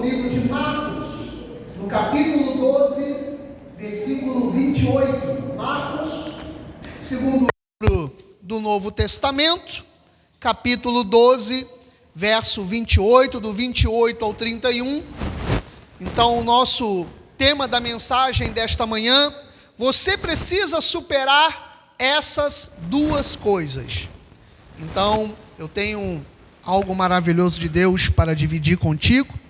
livro de Marcos, no capítulo 12, versículo 28. Marcos, segundo livro do Novo Testamento, capítulo 12, verso 28, do 28 ao 31. Então, o nosso tema da mensagem desta manhã: você precisa superar essas duas coisas. Então, eu tenho algo maravilhoso de Deus para dividir contigo.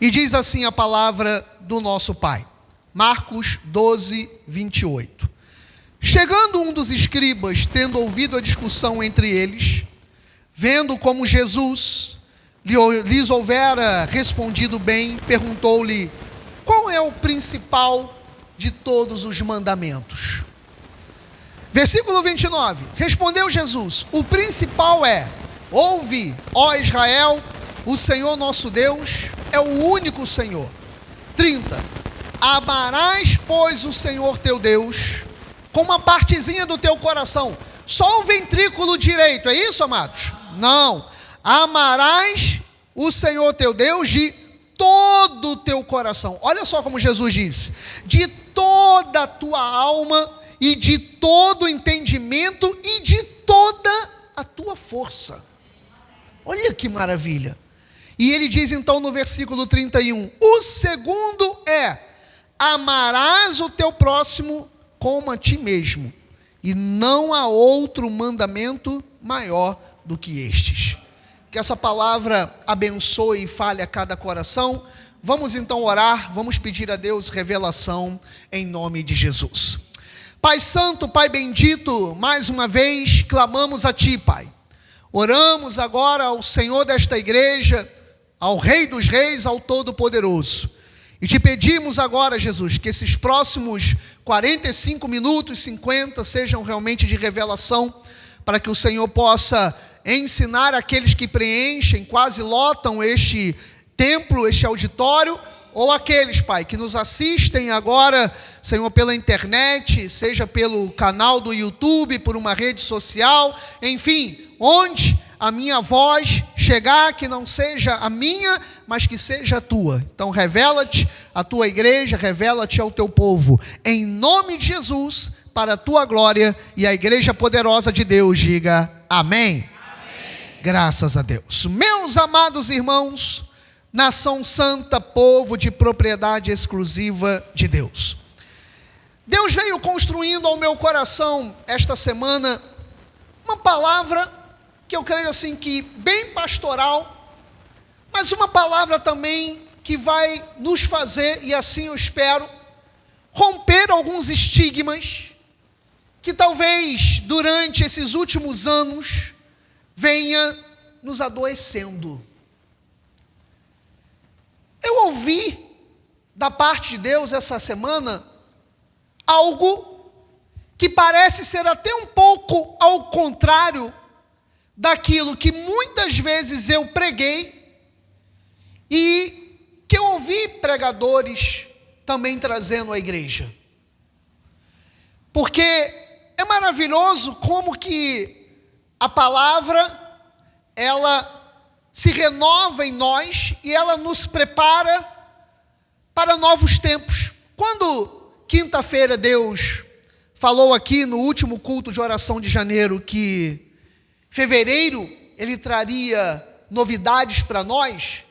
E diz assim a palavra do nosso Pai. Marcos 12, 28. Chegando um dos escribas, tendo ouvido a discussão entre eles, vendo como Jesus lhes houvera respondido bem, perguntou-lhe: qual é o principal de todos os mandamentos? Versículo 29. Respondeu Jesus: o principal é: ouve, ó Israel, o Senhor nosso Deus é o único Senhor. 30. Amarás, pois, o Senhor teu Deus com uma partezinha do teu coração. Só o ventrículo direito, é isso, amados? Não. Amarás o Senhor teu Deus de todo o teu coração. Olha só como Jesus disse: de toda a tua alma e de todo o entendimento e de toda a tua força. Olha que maravilha. E ele diz então no versículo 31, o segundo é: amarás o teu próximo como a ti mesmo, e não há outro mandamento maior do que estes. Que essa palavra abençoe e fale a cada coração. Vamos então orar, vamos pedir a Deus revelação em nome de Jesus. Pai santo, Pai bendito, mais uma vez clamamos a Ti, Pai. Oramos agora ao Senhor desta igreja, ao Rei dos Reis, ao Todo-Poderoso. E Te pedimos agora, Jesus, que esses próximos 45 minutos, 50, sejam realmente de revelação, para que o Senhor possa ensinar aqueles que preenchem, quase lotam este templo, este auditório, ou aqueles, Pai, que nos assistem agora, Senhor, pela internet, seja pelo canal do YouTube, por uma rede social, enfim, onde a minha voz chegar, que não seja a minha, mas que seja a tua. Então revela-te à tua igreja, revela-te ao teu povo, em nome de Jesus, para a tua glória, e a igreja poderosa de Deus diga amém. Amém. Graças a Deus. Meus amados irmãos, nação santa, povo de propriedade exclusiva de Deus, Deus veio construindo ao meu coração esta semana uma palavra que eu creio assim que bem pastoral, mas uma palavra também que vai nos fazer, e assim eu espero, romper alguns estigmas que talvez durante esses últimos anos venha nos adoecendo. Eu ouvi da parte de Deus essa semana algo que parece ser até um pouco ao contrário daquilo que muitas vezes eu preguei e que eu ouvi pregadores também trazendo à igreja. Porque é maravilhoso como que a palavra, ela se renova em nós e ela nos prepara para novos tempos. Quando quinta-feira Deus falou aqui no último culto de oração de janeiro que fevereiro Ele traria novidades para nós,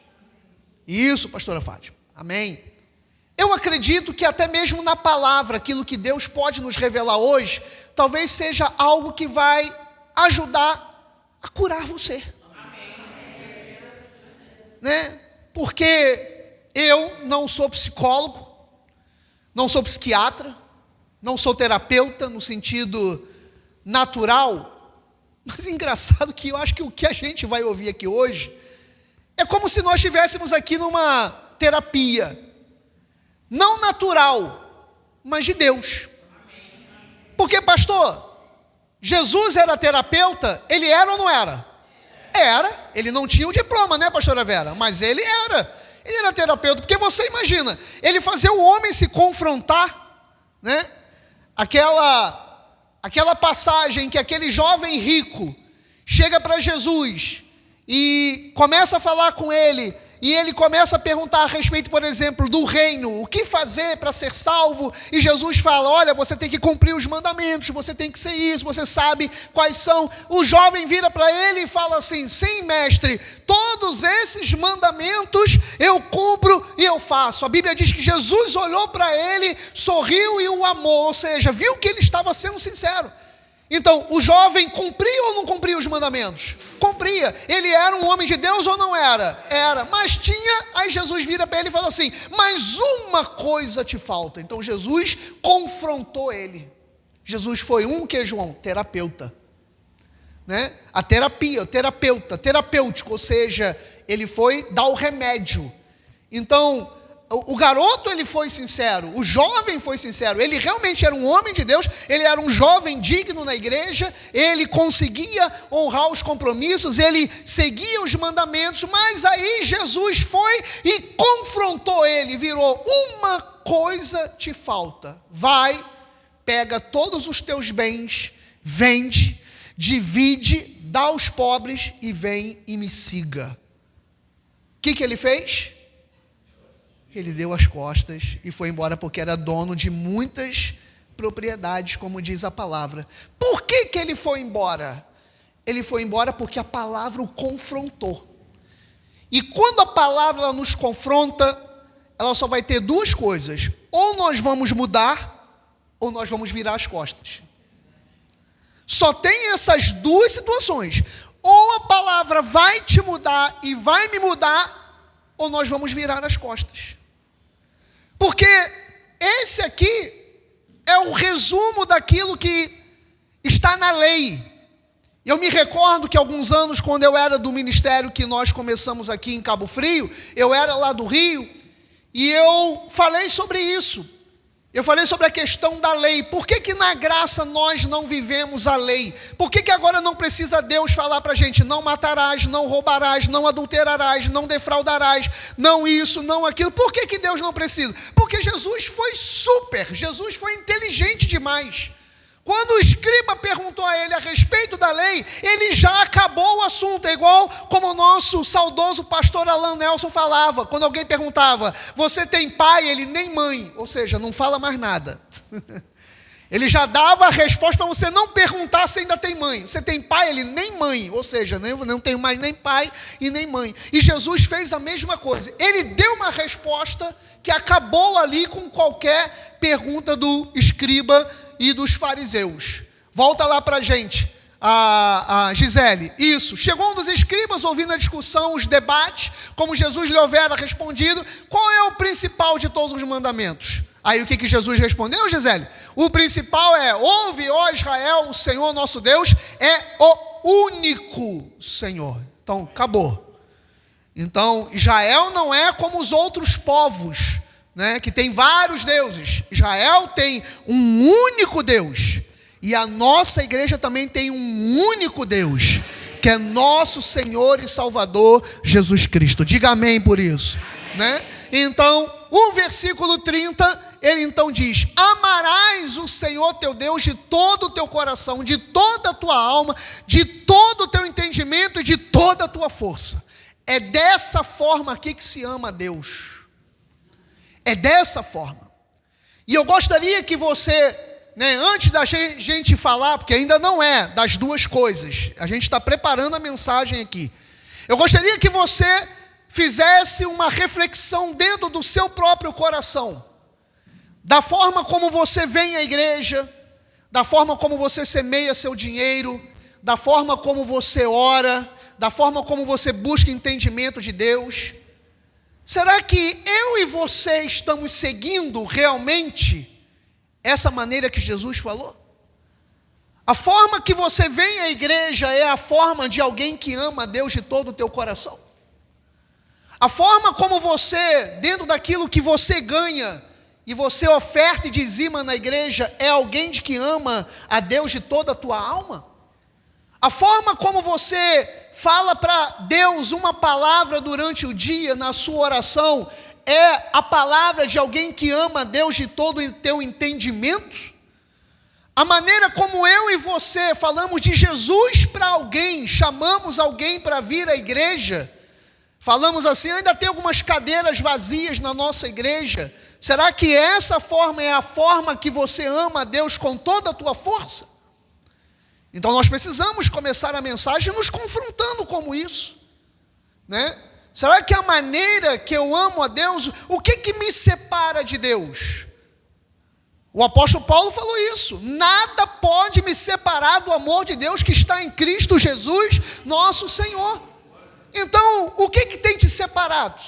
isso, pastora Fátima, amém. Eu acredito que até mesmo na palavra, aquilo que Deus pode nos revelar hoje, talvez seja algo que vai ajudar a curar você. Né? Porque eu não sou psicólogo, não sou psiquiatra, não sou terapeuta no sentido natural, mas engraçado que eu acho que o que a gente vai ouvir aqui hoje é como se nós estivéssemos aqui numa terapia, não natural, mas de Deus. Porque, pastor, Jesus era terapeuta, ele era ou não era? Era, ele não tinha o diploma, né, pastora Vera? Mas ele era terapeuta, porque você imagina, ele fazia o homem se confrontar, né? Aquela passagem que aquele jovem rico chega para Jesus e começa a falar com ele, e ele começa a perguntar a respeito, por exemplo, do reino, o que fazer para ser salvo, e Jesus fala, olha, você tem que cumprir os mandamentos, você tem que ser isso, você sabe quais são. O jovem vira para ele e fala assim, sim, mestre, todos esses mandamentos eu cumpro e eu faço. A Bíblia diz que Jesus olhou para ele, sorriu e o amou, ou seja, viu que ele estava sendo sincero. Então, o jovem cumpria ou não cumpria os mandamentos? Cumpria. Ele era um homem de Deus ou não era? Era. Mas tinha, aí Jesus vira para ele e fala assim, mas uma coisa te falta. Então Jesus confrontou ele. Jesus foi o que, João? Terapeuta. Né? A terapia, terapêutico, ou seja, ele foi dar o remédio. Então, o garoto ele foi sincero, o jovem foi sincero, ele realmente era um homem de Deus, ele era um jovem digno na igreja, ele conseguia honrar os compromissos, ele seguia os mandamentos, mas aí Jesus foi e confrontou ele, virou, uma coisa te falta, vai, pega todos os teus bens, vende, divide, dá aos pobres e vem e me siga. O que ele fez? Ele deu as costas e foi embora porque era dono de muitas propriedades, como diz a palavra. Por que ele foi embora? Ele foi embora porque a palavra o confrontou. E quando a palavra ela nos confronta, ela só vai ter duas coisas. Ou nós vamos mudar, ou nós vamos virar as costas. Só tem essas duas situações. Ou a palavra vai te mudar e vai me mudar, ou nós vamos virar as costas. Porque esse aqui é o resumo daquilo que está na lei. Eu me recordo que alguns anos, quando eu era do ministério que nós começamos aqui em Cabo Frio, eu era lá do Rio, e eu falei sobre isso. Eu falei sobre a questão da lei. Por que na graça nós não vivemos a lei? Por que agora não precisa Deus falar para a gente, não matarás, não roubarás, não adulterarás, não defraudarás, não isso, não aquilo? Por que Deus não precisa? Porque Jesus foi Jesus foi inteligente demais. Quando o escriba perguntou a ele a respeito da lei, ele já acabou o assunto. É igual como o nosso saudoso pastor Alan Nelson falava, quando alguém perguntava, você tem pai? Ele, nem mãe, ou seja, não fala mais nada. Ele já dava a resposta para você não perguntar se ainda tem mãe. Você tem pai? Ele, nem mãe, ou seja, não tenho mais nem pai e nem mãe. E Jesus fez a mesma coisa, ele deu uma resposta que acabou ali com qualquer pergunta do escriba e dos fariseus. Volta lá para a gente, a Gisele. Isso, chegou um dos escribas ouvindo a discussão, os debates, como Jesus lhe houvera respondido, qual é o principal de todos os mandamentos? Aí o que Jesus respondeu, Gisele? O principal é, ouve, ó Israel, o Senhor nosso Deus é o único Senhor. Então, acabou. Então, Israel não é como os outros povos, né, que tem vários deuses. Israel tem um único Deus, e a nossa igreja também tem um único Deus, que é nosso Senhor e Salvador Jesus Cristo. Diga amém por isso, né? Então, o versículo 30, ele então diz, amarás o Senhor teu Deus de todo o teu coração, de toda a tua alma, de todo o teu entendimento e de toda a tua força. É dessa forma aqui que se ama a Deus. É dessa forma. E eu gostaria que você, né, antes da gente falar, porque ainda não é das duas coisas, a gente está preparando a mensagem aqui. Eu gostaria que você fizesse uma reflexão dentro do seu próprio coração, da forma como você vem à igreja, da forma como você semeia seu dinheiro, da forma como você ora, da forma como você busca entendimento de Deus. Será que eu e você estamos seguindo realmente essa maneira que Jesus falou? A forma que você vem à igreja é a forma de alguém que ama a Deus de todo o teu coração? A forma como você, dentro daquilo que você ganha, e você oferta e dizima na igreja, é alguém de que ama a Deus de toda a tua alma? A forma como você fala para Deus uma palavra durante o dia, na sua oração, é a palavra de alguém que ama a Deus de todo o teu entendimento? A maneira como eu e você falamos de Jesus para alguém, chamamos alguém para vir à igreja, Falamos assim, ainda tem algumas cadeiras vazias na nossa igreja. Será que essa forma é a forma que você ama a Deus com toda a tua força? Então nós precisamos começar a mensagem nos confrontando como isso, né? Será que a maneira que eu amo a Deus, o que me separa de Deus? O apóstolo Paulo falou isso: nada pode me separar do amor de Deus que está em Cristo Jesus, nosso Senhor. Então, o que tem te separado?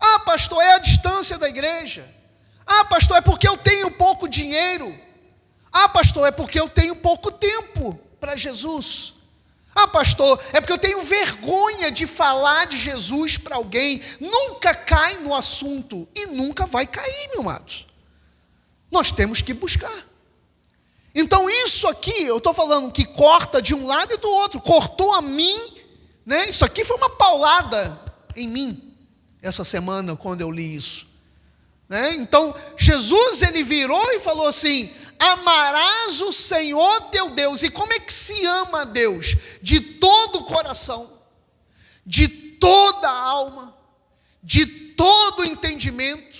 Ah, pastor, é a distância da igreja. Ah, pastor, é porque eu tenho pouco dinheiro. Ah, pastor, é porque eu tenho pouco tempo para Jesus. Ah, pastor, é porque eu tenho vergonha de falar de Jesus para alguém. Nunca cai no assunto e nunca vai cair, meu amado. Nós temos que buscar. Então isso aqui, eu estou falando que corta de um lado e do outro. Cortou a mim, né? Isso aqui foi uma paulada em mim, essa semana, quando eu li isso, né? Então, Jesus, ele virou e falou assim: amarás o Senhor teu Deus. E como é que se ama a Deus? De todo o coração, de toda a alma, de todo o entendimento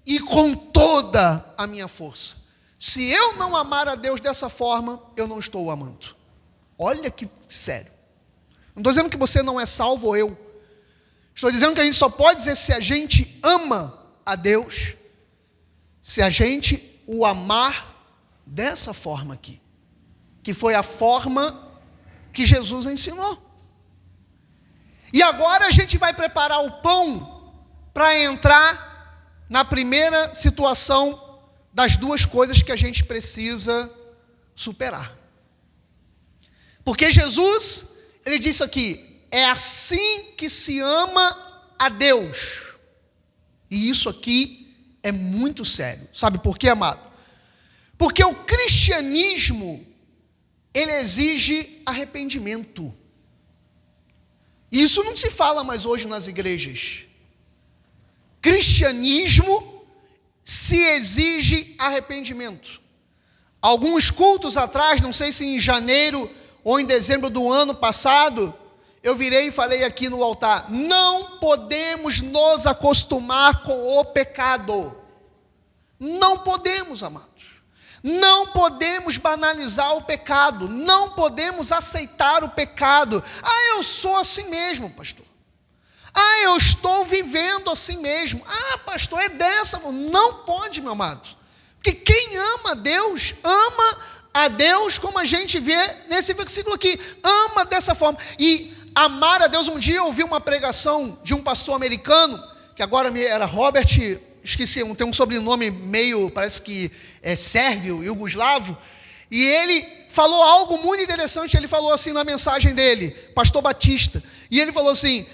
e com toda a minha força. Se eu não amar a Deus dessa forma, eu não estou o amando. Olha que sério. Não estou dizendo que você não é salvo ou eu. Estou dizendo que a gente só pode dizer se a gente ama a Deus, se a gente o amar dessa forma aqui, que foi a forma que Jesus ensinou. E agora a gente vai preparar o pão para entrar na primeira situação das duas coisas que a gente precisa superar. Porque Jesus, ele disse aqui: é assim que se ama a Deus. E isso aqui é muito sério. Sabe por quê, amado? Porque o cristianismo, ele exige arrependimento. Isso não se fala mais hoje nas igrejas. Cristianismo se exige arrependimento. Alguns cultos atrás, não sei se em janeiro ou em dezembro do ano passado, eu virei e falei aqui no altar: não podemos nos acostumar com o pecado. Não podemos, amados. Não podemos banalizar o pecado. Não podemos aceitar o pecado. Ah, eu sou assim mesmo, pastor. Ah, eu estou vivendo assim mesmo. Ah, pastor, é dessa. Não pode, meu amado. Porque quem ama a Deus como a gente vê nesse versículo aqui. Ama dessa forma. E amar a Deus, um dia eu ouvi uma pregação de um pastor americano, que agora era Robert, esqueci, tem um sobrenome meio, parece que é sérvio, iugoslavo, e ele falou algo muito interessante. Ele falou assim na mensagem dele, pastor Batista, e ele falou assim: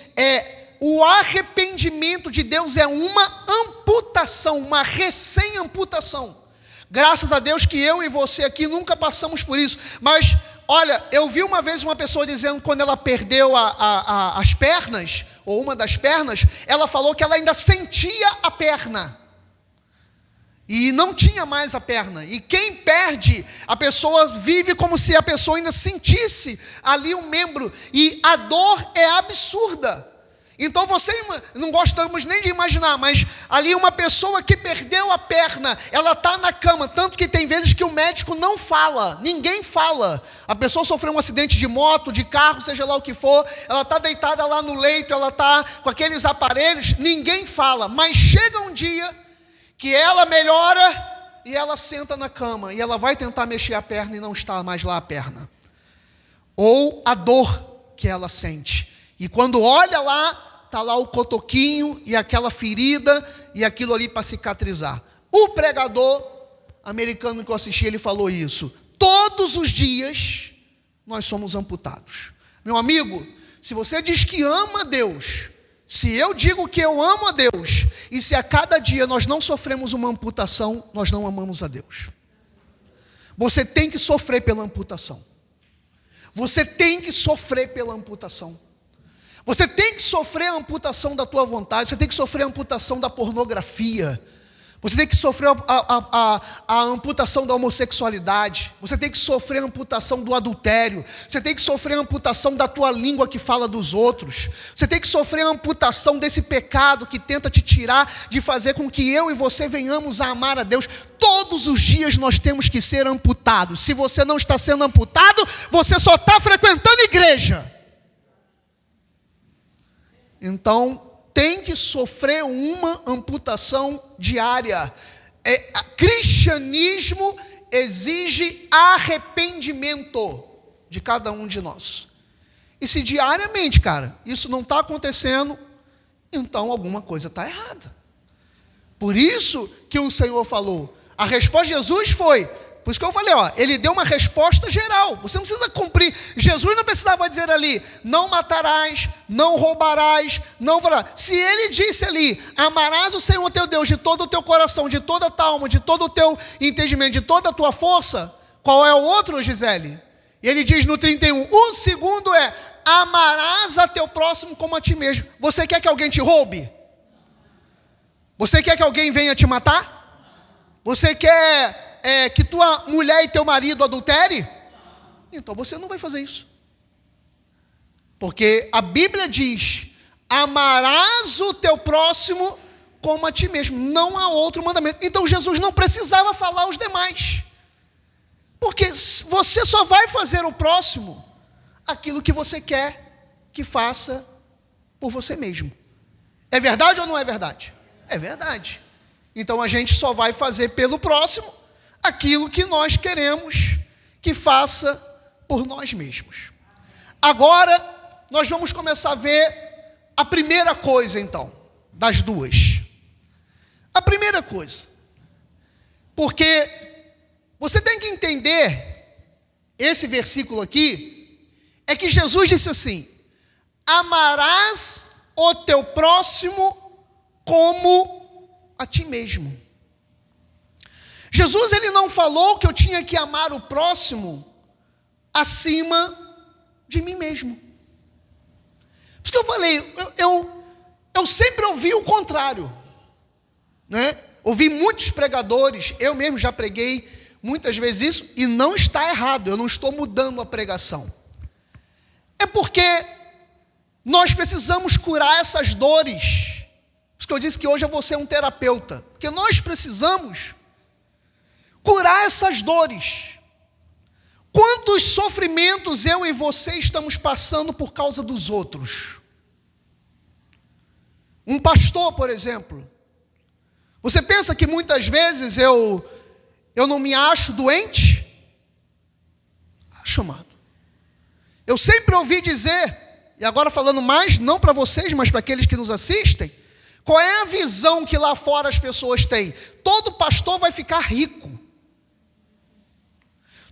o arrependimento de Deus é uma amputação, uma recém-amputação. Graças a Deus que eu e você aqui nunca passamos por isso. Mas, olha, eu vi uma vez uma pessoa dizendo, quando ela perdeu as pernas, ou uma das pernas, ela falou que ela ainda sentia a perna. E não tinha mais a perna. E quem perde, a pessoa vive como se a pessoa ainda sentisse ali um membro. E a dor é absurda. Então você, não gostamos nem de imaginar, mas ali uma pessoa que perdeu a perna, ela está na cama, tanto que tem vezes que o médico não fala, ninguém fala. A pessoa sofreu um acidente de moto, de carro, seja lá o que for, ela está deitada lá no leito, ela está com aqueles aparelhos, ninguém fala. Mas chega um dia que ela melhora e ela senta na cama, e ela vai tentar mexer a perna e não está mais lá a perna. Ou a dor que ela sente. E quando olha lá, está lá o cotoquinho e aquela ferida e aquilo ali para cicatrizar. O pregador americano que eu assisti, ele falou isso: todos os dias nós somos amputados. Meu amigo, se você diz que ama a Deus, se eu digo que eu amo a Deus, e se a cada dia nós não sofremos uma amputação, nós não amamos a Deus. Você tem que sofrer pela amputação. Você tem que sofrer pela amputação. Você tem que sofrer a amputação da tua vontade, você tem que sofrer a amputação da pornografia, Você tem que sofrer a amputação da homossexualidade. Você tem que sofrer a amputação do adultério. Você tem que sofrer a amputação da tua língua que fala dos outros. Você tem que sofrer a amputação desse pecado que tenta te tirar de fazer com que eu e você venhamos a amar a Deus. Todos os dias nós temos que ser amputados. Se você não está sendo amputado, você só está frequentando igreja. Então, tem que sofrer uma amputação diária. Cristianismo exige arrependimento de cada um de nós. E se diariamente, cara, isso não está acontecendo, então alguma coisa está errada. Por isso que o Senhor falou, a resposta de Jesus foi, por isso que eu falei, ele deu uma resposta geral. Você não precisa cumprir. Jesus não precisava dizer ali, não matarás, não roubarás, não farás. Se ele disse ali, amarás o Senhor teu Deus de todo o teu coração, de toda a tua alma, de todo o teu entendimento, de toda a tua força, qual é o outro, Gisele? E ele diz no 31, o segundo é, amarás a teu próximo como a ti mesmo. Você quer que alguém te roube? Você quer que alguém venha te matar? Você quer que tua mulher e teu marido adultere? Então você não vai fazer isso. Porque a Bíblia diz, amarás o teu próximo como a ti mesmo. Não há outro mandamento. Então Jesus não precisava falar aos demais. Porque você só vai fazer o próximo aquilo que você quer que faça por você mesmo. É verdade ou não é verdade? É verdade. Então a gente só vai fazer pelo próximo aquilo que nós queremos que faça por nós mesmos. Agora, nós vamos começar a ver a primeira coisa, então, das duas. A primeira coisa, porque você tem que entender, esse versículo aqui, é que Jesus disse assim, amarás o teu próximo como a ti mesmo. Jesus, ele não falou que eu tinha que amar o próximo acima de mim mesmo. Por isso que eu falei, eu sempre ouvi o contrário, né? Ouvi muitos pregadores, eu mesmo já preguei muitas vezes isso, e não está errado, eu não estou mudando a pregação. É porque nós precisamos curar essas dores. Por isso que eu disse que hoje eu vou ser um terapeuta, porque nós precisamos curar essas dores. Quantos sofrimentos eu e você estamos passando por causa dos outros? Um pastor, por exemplo. Você pensa que muitas vezes eu não me acho doente? Acho, amado. Eu sempre ouvi dizer, e agora falando mais, não para vocês, mas para aqueles que nos assistem, qual é a visão que lá fora as pessoas têm? Todo pastor vai ficar rico.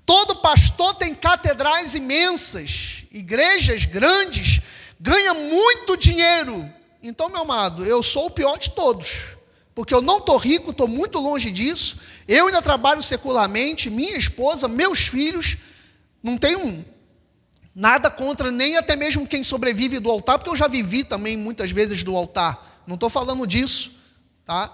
Todo pastor tem catedrais imensas, igrejas grandes, ganha muito dinheiro. Então, meu amado, eu sou o pior de todos, porque eu não estou rico, estou muito longe disso, eu ainda trabalho secularmente, minha esposa, meus filhos, não tenho nada contra, nem até mesmo quem sobrevive do altar, porque eu já vivi também muitas vezes do altar, não estou falando disso, tá?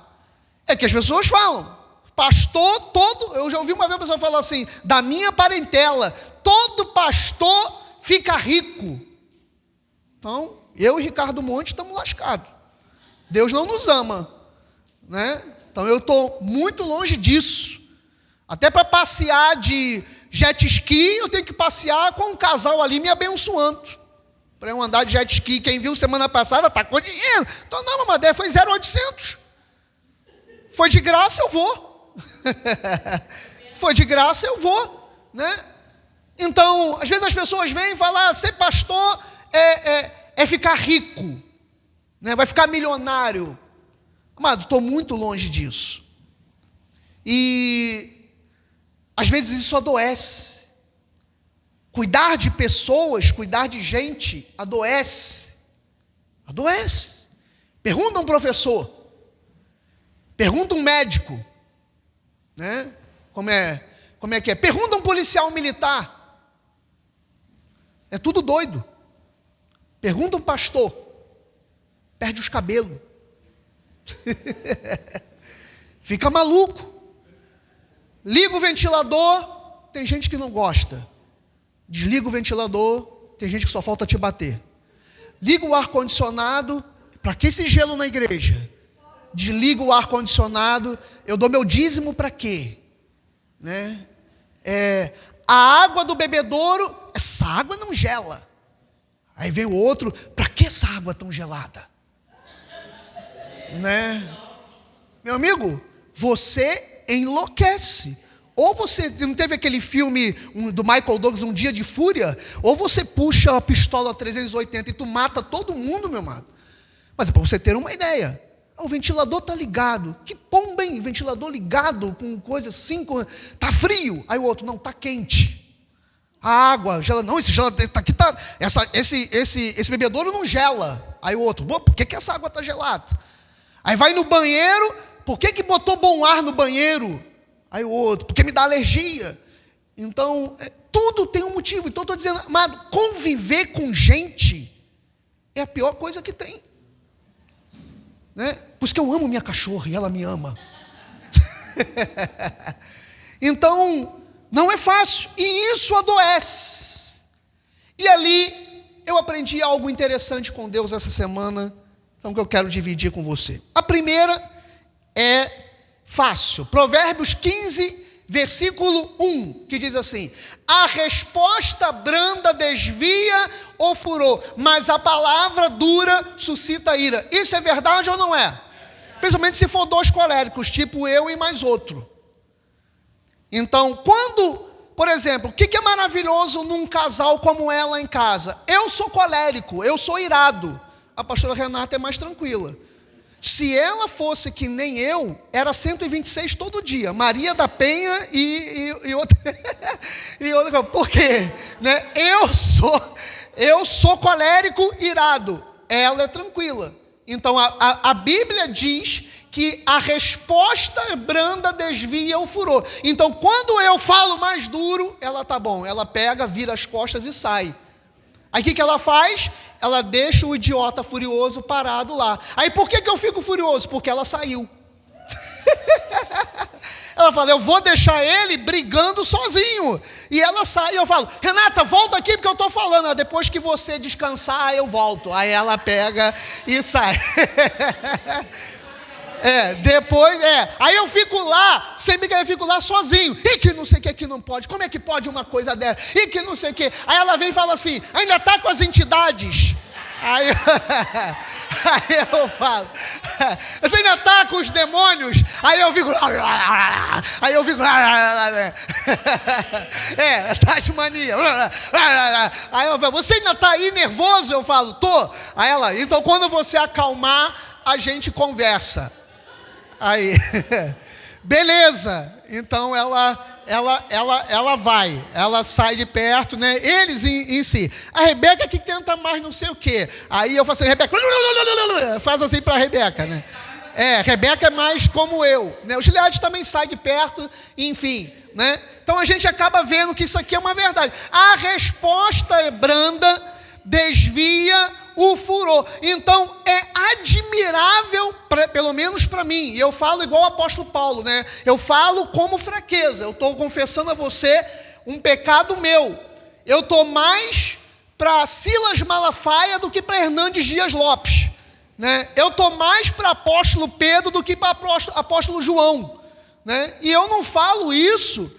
É que as pessoas falam, pastor, eu já ouvi uma vez uma pessoa falar assim, da minha parentela, todo pastor fica rico. Então, eu e Ricardo Monte estamos lascados. Deus não nos ama, né? Então eu estou muito longe disso. Até para passear de jet ski, eu tenho que passear com um casal ali me abençoando. Para eu andar de jet ski, quem viu semana passada, está com dinheiro. Então não, mamãe, foi 0,800. Foi de graça, eu vou. Foi de graça, eu vou, né? Então, às vezes as pessoas vêm falar, ser pastor é ficar rico, né? Vai ficar milionário. Amado, estou muito longe disso. E às vezes isso adoece. Cuidar de pessoas, cuidar de gente, adoece. Adoece. Pergunta um professor, pergunta um médico, né? Como é que é? Pergunta um policial militar. É tudo doido. Pergunta um pastor, perde os cabelos. Fica maluco. Liga o ventilador, tem gente que não gosta. Desliga o ventilador, tem gente que só falta te bater. Liga o ar-condicionado, para que esse gelo na igreja? Desliga o ar-condicionado, eu dou meu dízimo para quê? Né? A água do bebedouro, essa água não gela. Aí vem o outro, para que essa água tão gelada? Né? Meu amigo, você enlouquece. Ou você, não teve aquele filme do Michael Douglas, Um Dia de Fúria? Ou você puxa a pistola 380 e tu mata todo mundo, meu amado. Mas é para você ter uma ideia. O ventilador está ligado. Que pomba, hein? Ventilador ligado com coisa assim, tá frio. Aí o outro, não, tá quente. A água gela, não, esse aqui tá, esse bebedouro não gela. Aí o outro, por que essa água está gelada? Aí vai no banheiro, por que botou bom ar no banheiro? Aí o outro, porque me dá alergia. Então, tudo tem um motivo. Então, estou dizendo, amado, conviver com gente é a pior coisa que tem. Né? Por isso que eu amo minha cachorra e ela me ama. Então, não é fácil. E isso adoece. E ali, eu aprendi algo interessante com Deus essa semana. Então, que eu quero dividir com você. A primeira é fácil. Provérbios 15, versículo 1, que diz assim: a resposta branda desvia o furor, mas a palavra dura suscita ira. Isso é verdade ou não é? Principalmente se for dois coléricos, tipo eu e mais outro. Então, quando, por exemplo, o que é maravilhoso num casal como ela em casa? Eu sou colérico, eu sou irado. A pastora Renata é mais tranquila. Se ela fosse que nem eu, era 126 todo dia. Maria da Penha e outra. E outra. Por quê? Né? Eu sou colérico, irado. Ela é tranquila. Então a Bíblia diz que a resposta branda desvia o furor. Então quando eu falo mais duro, ela tá bom. Ela pega, vira as costas e sai. Aí o que ela faz? Ela deixa o idiota furioso parado lá. Aí por que eu fico furioso? Porque ela saiu. Ela fala, eu vou deixar ele brigando sozinho. E ela sai, e eu falo, Renata, volta aqui porque eu estou falando. Depois que você descansar, eu volto. Aí ela pega e sai. Aí eu fico lá, sempre que eu fico lá sozinho. E que não sei o que não pode. Como é que pode uma coisa dessa? E que não sei o que. Aí ela vem e fala assim, ainda está com as entidades? Aí eu falo, você ainda está com os demônios? Aí eu fico, tá de mania. Aí eu falo, você ainda está aí nervoso? Eu falo, tô. Aí ela, então quando você acalmar, a gente conversa. Aí, beleza. Então ela vai, ela sai de perto, né? Eles em si. A Rebeca que tenta mais não sei o quê. Aí eu faço assim, Rebeca, faz assim para a Rebeca, né? Rebeca é mais como eu, né? O Gileade também sai de perto, enfim, né? Então a gente acaba vendo que isso aqui é uma verdade. A resposta é branda, desvia o furor. Então é admirável, pelo menos para mim, e eu falo igual o apóstolo Paulo, né? Eu falo como fraqueza. Eu estou confessando a você um pecado meu. Eu estou mais para Silas Malafaia do que para Hernandes Dias Lopes, né? Eu estou mais para apóstolo Pedro do que para apóstolo João, né? E eu não falo isso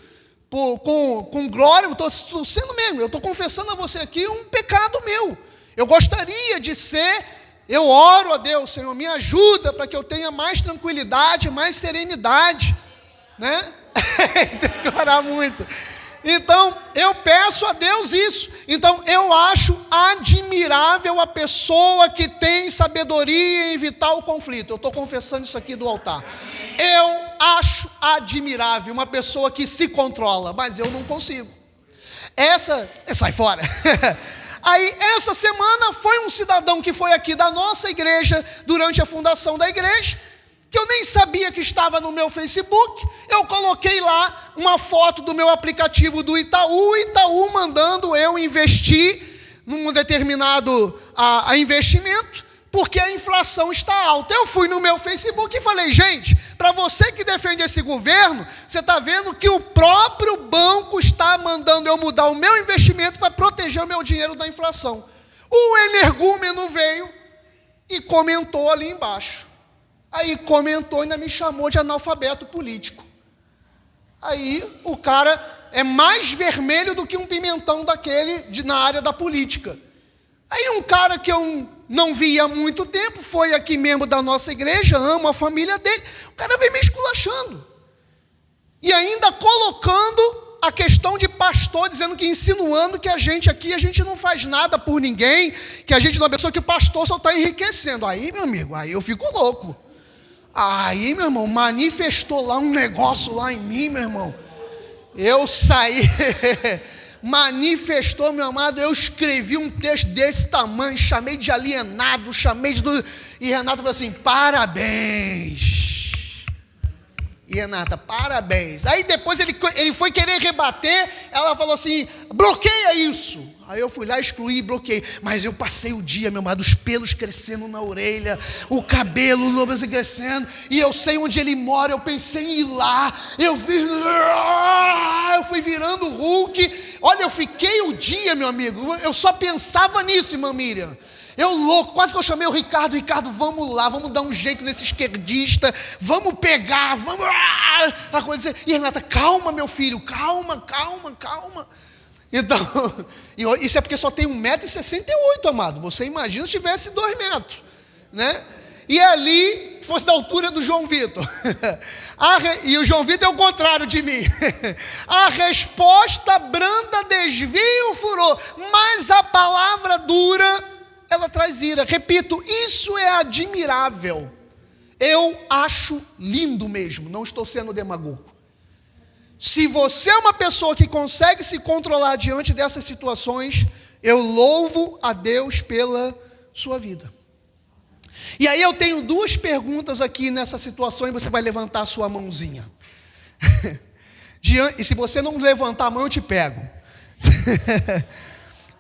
com glória, estou sendo mesmo, eu estou confessando a você aqui um pecado meu. Eu gostaria de ser, eu oro a Deus, Senhor, me ajuda para que eu tenha mais tranquilidade, mais serenidade, né? Tem que orar muito. Então, eu peço a Deus isso. Então, eu acho admirável a pessoa que tem sabedoria em evitar o conflito. Eu estou confessando isso aqui do altar. Eu acho admirável uma pessoa que se controla, mas eu não consigo. Sai fora. Aí, essa semana, foi um cidadão que foi aqui da nossa igreja, durante a fundação da igreja, que eu nem sabia que estava no meu Facebook. Eu coloquei lá uma foto do meu aplicativo do Itaú mandando eu investir num determinado investimento, porque a inflação está alta. Eu fui no meu Facebook e falei, gente, para você que defende esse governo, você está vendo que o próprio banco está mandando eu mudar o meu investimento para proteger o meu dinheiro da inflação. O energúmeno veio e comentou ali embaixo. Aí comentou, ainda me chamou de analfabeto político. Aí o cara é mais vermelho do que um pimentão daquele na área da política. Aí um cara que eu não via há muito tempo, foi aqui membro da nossa igreja, amo a família dele, o cara veio me esculachando. E ainda colocando a questão de pastor, dizendo que, insinuando que a gente aqui, a gente não faz nada por ninguém, que a gente não é uma pessoa, que o pastor só está enriquecendo. Aí, meu amigo, aí eu fico louco. Aí, meu irmão, manifestou lá um negócio lá em mim, meu irmão. Eu saí, manifestou, meu amado, eu escrevi um texto desse tamanho, chamei de alienado, chamei de tudo. E Renata falou assim, parabéns. E Renata, parabéns. Aí depois ele foi querer rebater, ela falou assim, bloqueia isso. Aí eu fui lá, excluí, bloqueei. Mas eu passei o dia, meu amado, os pelos crescendo na orelha, o cabelo crescendo, e eu sei onde ele mora, eu pensei em ir lá, eu fui virando Hulk. Olha, eu fiquei o dia, meu amigo, eu só pensava nisso, irmã Miriam. Eu louco, quase que eu chamei o Ricardo, vamos lá, vamos dar um jeito nesse esquerdista, vamos pegar, vamos acontecer. E Renata, calma meu filho, calma. Então, isso é porque só tem 1,68 m, amado. Você imagina se tivesse 2 metros, né? E ali, fosse da altura do João Vitor. E o João Vitor é o contrário de mim. A resposta branda desvia o furor, mas a palavra dura, ela traz ira. Repito, isso é admirável. Eu acho lindo mesmo, não estou sendo demagogo. Se você é uma pessoa que consegue se controlar diante dessas situações, eu louvo a Deus pela sua vida. E aí eu tenho 2 perguntas aqui nessa situação, e você vai levantar a sua mãozinha. E se você não levantar a mão, eu te pego.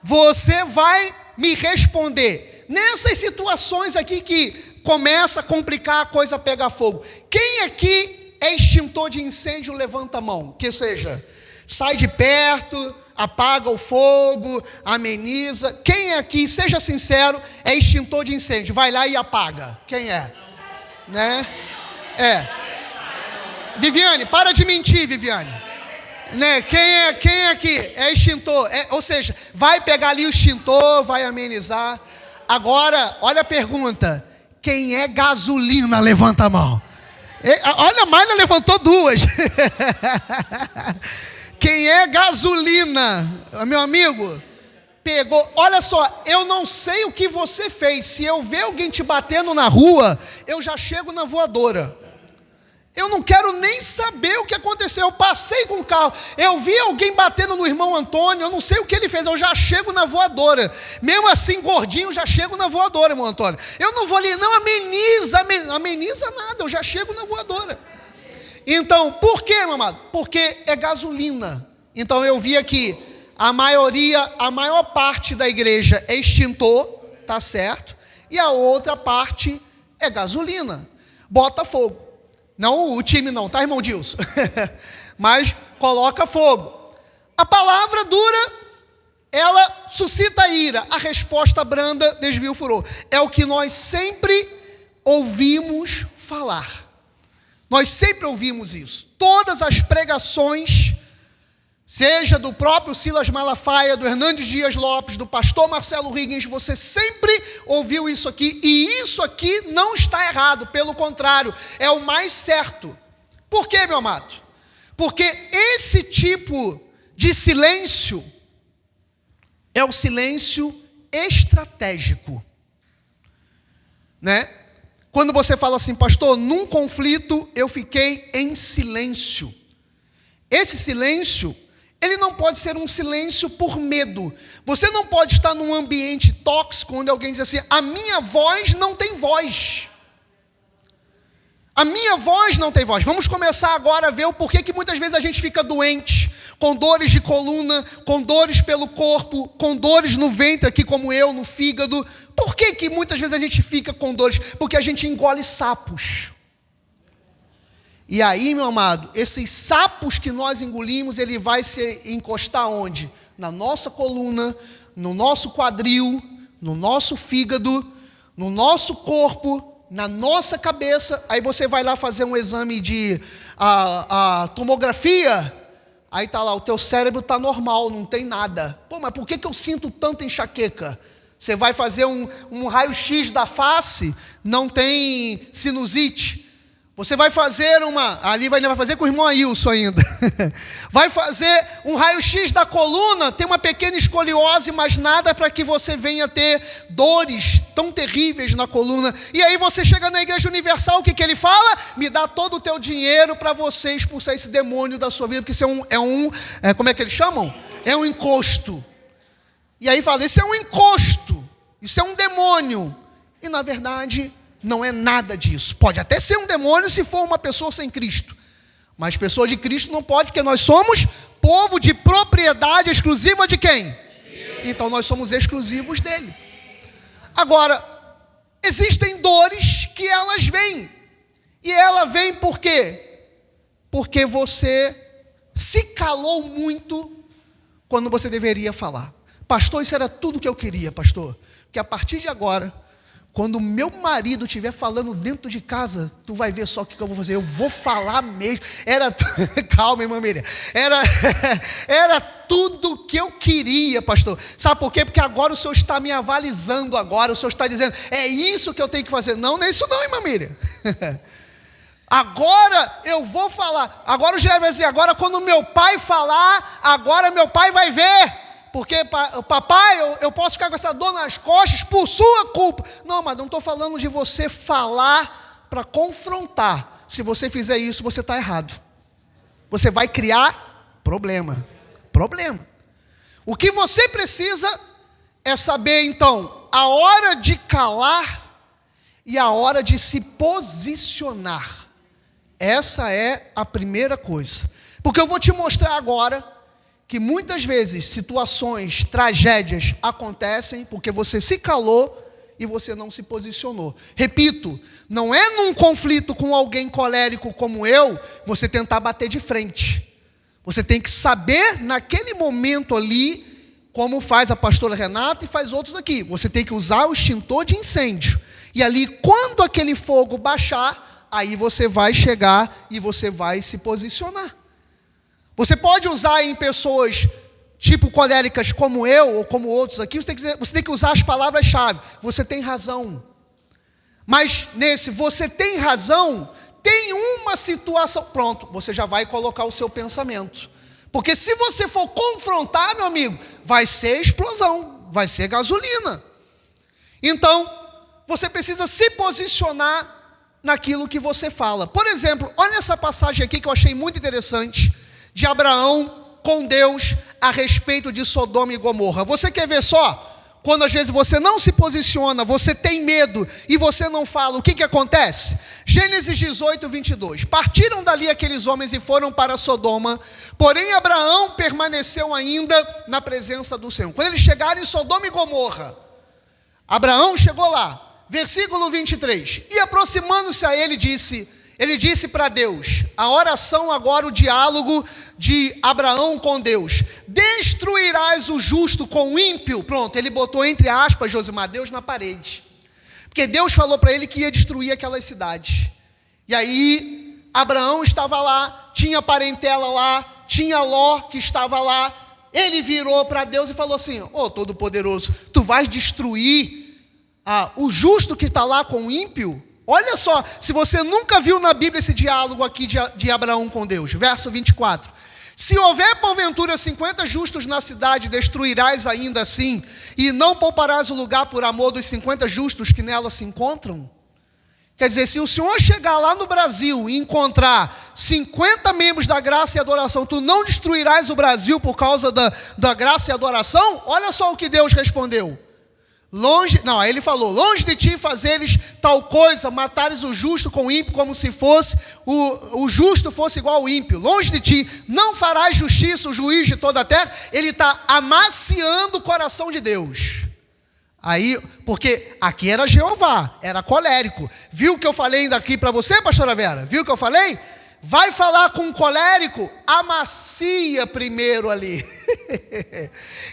Você vai me responder. Nessas situações aqui que começa a complicar, a coisa pega fogo. Quem aqui é extintor de incêndio, levanta a mão. Que seja, sai de perto, apaga o fogo, ameniza. Quem aqui, seja sincero, é extintor de incêndio? Vai lá e apaga. Quem é? Né? Viviane, para de mentir, Viviane. Né? Quem aqui é extintor? Ou seja, vai pegar ali o extintor, vai amenizar. Agora, olha a pergunta. Quem é gasolina, levanta a mão. Olha, a Mayla levantou 2. Quem é gasolina, meu amigo, pegou. Olha só, eu não sei o que você fez. Se eu ver alguém te batendo na rua, eu já chego na voadora. Eu não quero nem saber o que aconteceu. Eu passei com o carro, eu vi alguém batendo no irmão Antônio, eu não sei o que ele fez, eu já chego na voadora. Mesmo assim, gordinho, eu já chego na voadora, irmão Antônio. Eu não vou ali, não, ameniza nada, eu já chego na voadora. Então, por quê, meu amado? Porque é gasolina. Então eu vi aqui, a maior parte da igreja é extintor, tá certo? E a outra parte é gasolina, bota fogo. Não o time não, tá, irmão Dilson? Mas coloca fogo. A palavra dura, ela suscita ira. A resposta branda desvia o furor. É o que nós sempre ouvimos falar. Nós sempre ouvimos isso. Todas as pregações, seja do próprio Silas Malafaia, do Hernandes Dias Lopes, do pastor Marcelo Higgins, você sempre ouviu isso aqui, e isso aqui não está errado, pelo contrário, é o mais certo. Por quê, meu amado? Porque esse tipo de silêncio é o silêncio estratégico, né? Quando você fala assim, pastor, num conflito eu fiquei em silêncio. Esse silêncio, ele não pode ser um silêncio por medo. Você não pode estar num ambiente tóxico, onde alguém diz assim, a minha voz não tem voz. A minha voz não tem voz. Vamos começar agora a ver o porquê que muitas vezes a gente fica doente. com dores de coluna, com dores pelo corpo, com dores no ventre aqui como eu, no fígado. Por que que muitas vezes a gente fica com dores? Porque a gente engole sapos. E aí, meu amado, esses sapos que nós engolimos, ele vai se encostar onde? Na nossa coluna, no nosso quadril, no nosso fígado, no nosso corpo, na nossa cabeça. Aí você vai lá fazer um exame de tomografia, aí está lá, o teu cérebro está normal, não tem nada. Pô, mas por que eu sinto tanta enxaqueca? Você vai fazer um raio-x da face, não tem sinusite. Você vai fazer vai fazer com o irmão Ailson ainda. Vai fazer um raio-x da coluna, tem uma pequena escoliose, mas nada para que você venha ter dores tão terríveis na coluna. E aí você chega na Igreja Universal, o que ele fala? Me dá todo o teu dinheiro para você expulsar esse demônio da sua vida, porque isso como é que eles chamam? É um encosto. E aí fala, isso é um encosto, isso é um demônio. E na verdade, não é nada disso. Pode até ser um demônio se for uma pessoa sem Cristo. Mas pessoa de Cristo não pode, porque nós somos povo de propriedade exclusiva de quem? Deus. Então nós somos exclusivos dele. Agora, existem dores que elas vêm. E ela vem por quê? Porque você se calou muito quando você deveria falar. Pastor, isso era tudo que eu queria, pastor. Porque a partir de agora, quando o meu marido estiver falando dentro de casa, tu vai ver só o que eu vou fazer. Eu vou falar mesmo. Calma, irmã Miriam. Era tudo que eu queria, pastor. Sabe por quê? Porque agora o Senhor está me avalizando agora. O Senhor está dizendo, é isso que eu tenho que fazer. Não, não é isso não, irmã Miriam. Agora eu vou falar. Agora o Gerard vai dizer, agora quando meu pai falar, agora meu pai vai ver. Porque, papai, eu posso ficar com essa dor nas costas por sua culpa. Não, mas não estou falando de você falar para confrontar. Se você fizer isso, você está errado. Você vai criar problema. O que você precisa é saber, então, a hora de calar e a hora de se posicionar. Essa é a primeira coisa. Porque eu vou te mostrar agora que muitas vezes situações, tragédias acontecem porque você se calou e você não se posicionou. Repito, não é num conflito com alguém colérico como eu, você tentar bater de frente. Você tem que saber naquele momento ali, como faz a pastora Renata e faz outros aqui. Você tem que usar o extintor de incêndio. E ali, quando aquele fogo baixar, aí você vai chegar e você vai se posicionar. Você pode usar em pessoas tipo coléricas como eu ou como outros aqui, você tem que usar as palavras-chave. Você tem razão. Mas nesse você tem razão, tem uma situação, pronto, você já vai colocar o seu pensamento. Porque se você for confrontar, meu amigo, vai ser explosão, vai ser gasolina. Então, você precisa se posicionar naquilo que você fala. Por exemplo, olha essa passagem aqui que eu achei muito interessante, de Abraão com Deus a respeito de Sodoma e Gomorra. Você quer ver só? Quando às vezes você não se posiciona, você tem medo e você não fala, o que acontece? Gênesis 18, 22. Partiram dali aqueles homens e foram para Sodoma, porém Abraão permaneceu ainda na presença do Senhor. Quando eles chegaram em Sodoma e Gomorra, Abraão chegou lá, versículo 23, e aproximando-se a ele disse para Deus, a oração agora, o diálogo de Abraão com Deus: destruirás o justo com o ímpio? Pronto, ele botou entre aspas, Josimar, Deus na parede, porque Deus falou para ele que ia destruir aquelas cidades. E aí Abraão estava lá, tinha parentela lá, tinha Ló que estava lá. Ele virou para Deus e falou assim: ô Todo-Poderoso, tu vais destruir o justo que está lá com o ímpio? Olha só, se você nunca viu na Bíblia esse diálogo aqui de Abraão com Deus, verso 24: se houver porventura 50 justos na cidade, destruirás ainda assim, e não pouparás o lugar por amor dos 50 justos que nela se encontram? Quer dizer, se o Senhor chegar lá no Brasil e encontrar 50 membros da graça e adoração, tu não destruirás o Brasil por causa da graça e adoração? Olha só o que Deus respondeu. Ele falou: longe de ti fazeres tal coisa, matares o justo com o ímpio como se fosse o justo fosse igual ao ímpio. Longe de ti, não farás justiça, o juiz de toda a terra. Ele está amaciando o coração de Deus. Aí, porque aqui era Jeová, era colérico. Viu o que eu falei aqui para você, pastora Vera? Viu o que eu falei? Vai falar com um colérico, amacia primeiro ali.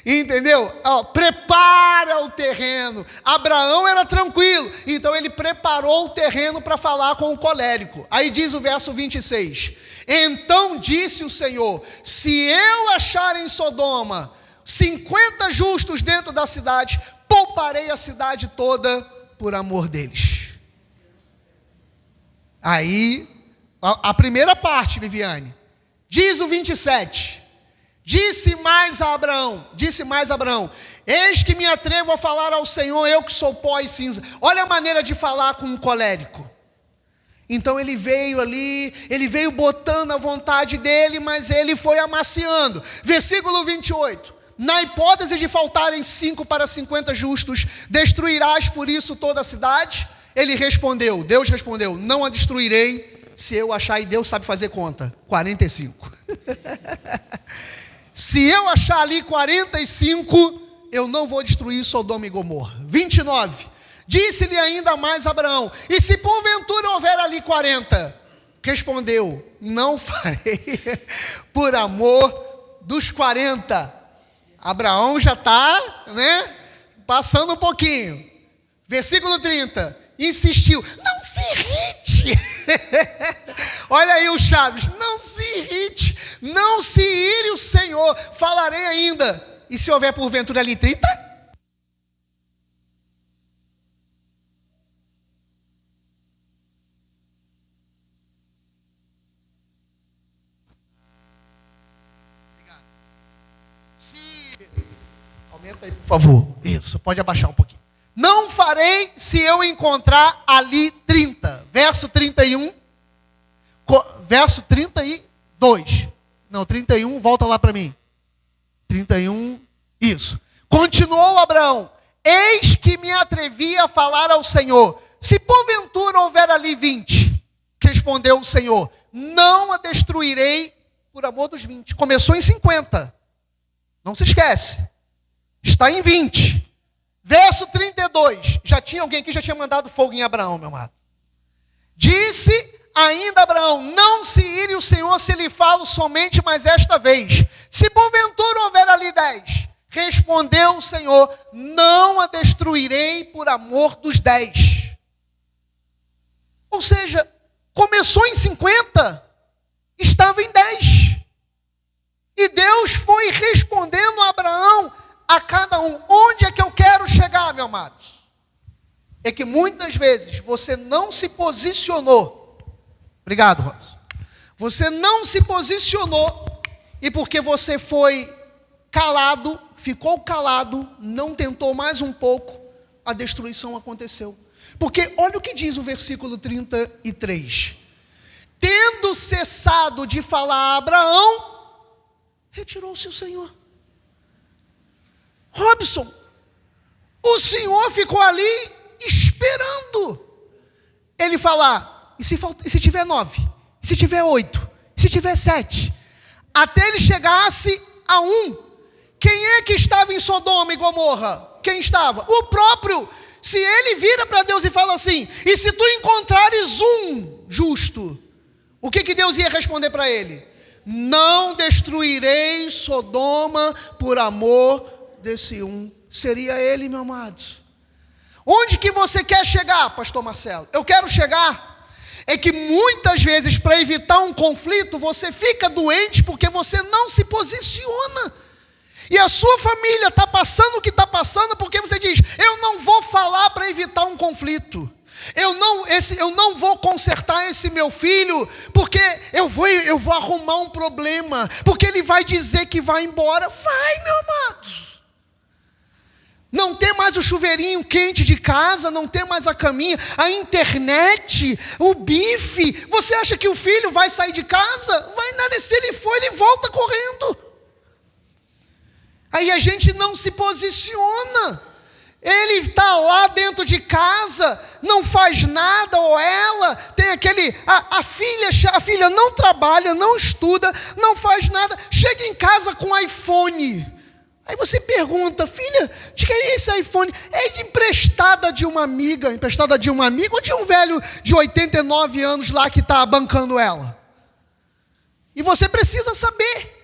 Entendeu? Prepara o terreno. Abraão era tranquilo, então ele preparou o terreno para falar com o colérico. Aí diz o verso 26. Então disse o Senhor: se eu achar em Sodoma 50 justos dentro da cidade, pouparei a cidade toda por amor deles. Aí, a primeira parte, Viviane, diz o 27, disse mais a Abraão, eis que me atrevo a falar ao Senhor, eu que sou pó e cinza. Olha a maneira de falar com um colérico. Então ele veio ali, ele veio botando a vontade dele, mas ele foi amaciando. Versículo 28, na hipótese de faltarem 5 para 50 justos, destruirás por isso toda a cidade? Deus respondeu, não a destruirei, se eu achar, e Deus sabe fazer conta, 45. Se eu achar ali 45, eu não vou destruir Sodoma e Gomorra. 29, disse-lhe ainda mais Abraão, e se porventura houver ali 40? Respondeu, não farei, por amor dos 40. Abraão já está, passando um pouquinho. Versículo 30, insistiu, não se irrite. Olha aí o Chaves, não se irrite, não se ire o Senhor, falarei ainda. E se houver porventura ali 30? Obrigado. Aumenta aí, por favor. Isso, pode abaixar um pouquinho. Não farei se eu encontrar ali 30. Verso 31. Verso 32. Não, 31, volta lá para mim. 31, isso. Continuou Abraão, eis que me atrevi a falar ao Senhor, se porventura houver ali 20. Respondeu o Senhor, não a destruirei por amor dos 20. Começou em 50. Não se esquece. Está em 20. Verso 32. Já tinha alguém aqui, já tinha mandado fogo em Abraão, meu amado. Disse ainda Abraão, não se ire o Senhor se lhe falo somente mais esta vez. Se porventura houver ali 10. Respondeu o Senhor, não a destruirei por amor dos 10. Ou seja, começou em 50, estava em 10. E Deus foi respondendo a Abraão a cada um. Onde é que eu quero chegar, meu amado? É que muitas vezes você não se posicionou. Obrigado, Robson. Você não se posicionou e porque você foi calado, ficou calado, não tentou mais um pouco, a destruição aconteceu. Porque olha o que diz o versículo 33. Tendo cessado de falar a Abraão, retirou-se o Senhor. Robson, o Senhor ficou ali esperando ele falar. E se tiver 9? E se tiver 8? E se tiver 7? Até ele chegasse a 1. Quem é que estava em Sodoma e Gomorra? Quem estava? O próprio. Se ele vira para Deus e fala assim, e se tu encontrares um justo, o que Deus ia responder para ele? Não destruirei Sodoma por amor desse um. Seria ele, meu amado. Onde que você quer chegar, pastor Marcelo? Eu quero chegar é que muitas vezes, para evitar um conflito, você fica doente porque você não se posiciona. E a sua família está passando o que está passando porque você diz, eu não vou falar para evitar um conflito. Eu não vou consertar esse meu filho porque eu vou arrumar um problema. Porque ele vai dizer que vai embora. Vai, meu amado. Não ter mais o chuveirinho quente de casa, não ter mais a caminha, a internet, o bife. Você acha que o filho vai sair de casa? Vai nada, se ele for, ele volta correndo. Aí a gente não se posiciona. Ele está lá dentro de casa, não faz nada, ou ela tem aquele a filha não trabalha, não estuda, não faz nada, chega em casa com iPhone. Aí você pergunta: filha, de quem é esse iPhone? É emprestada de uma amiga ou de um velho de 89 anos lá que está bancando ela? E você precisa saber.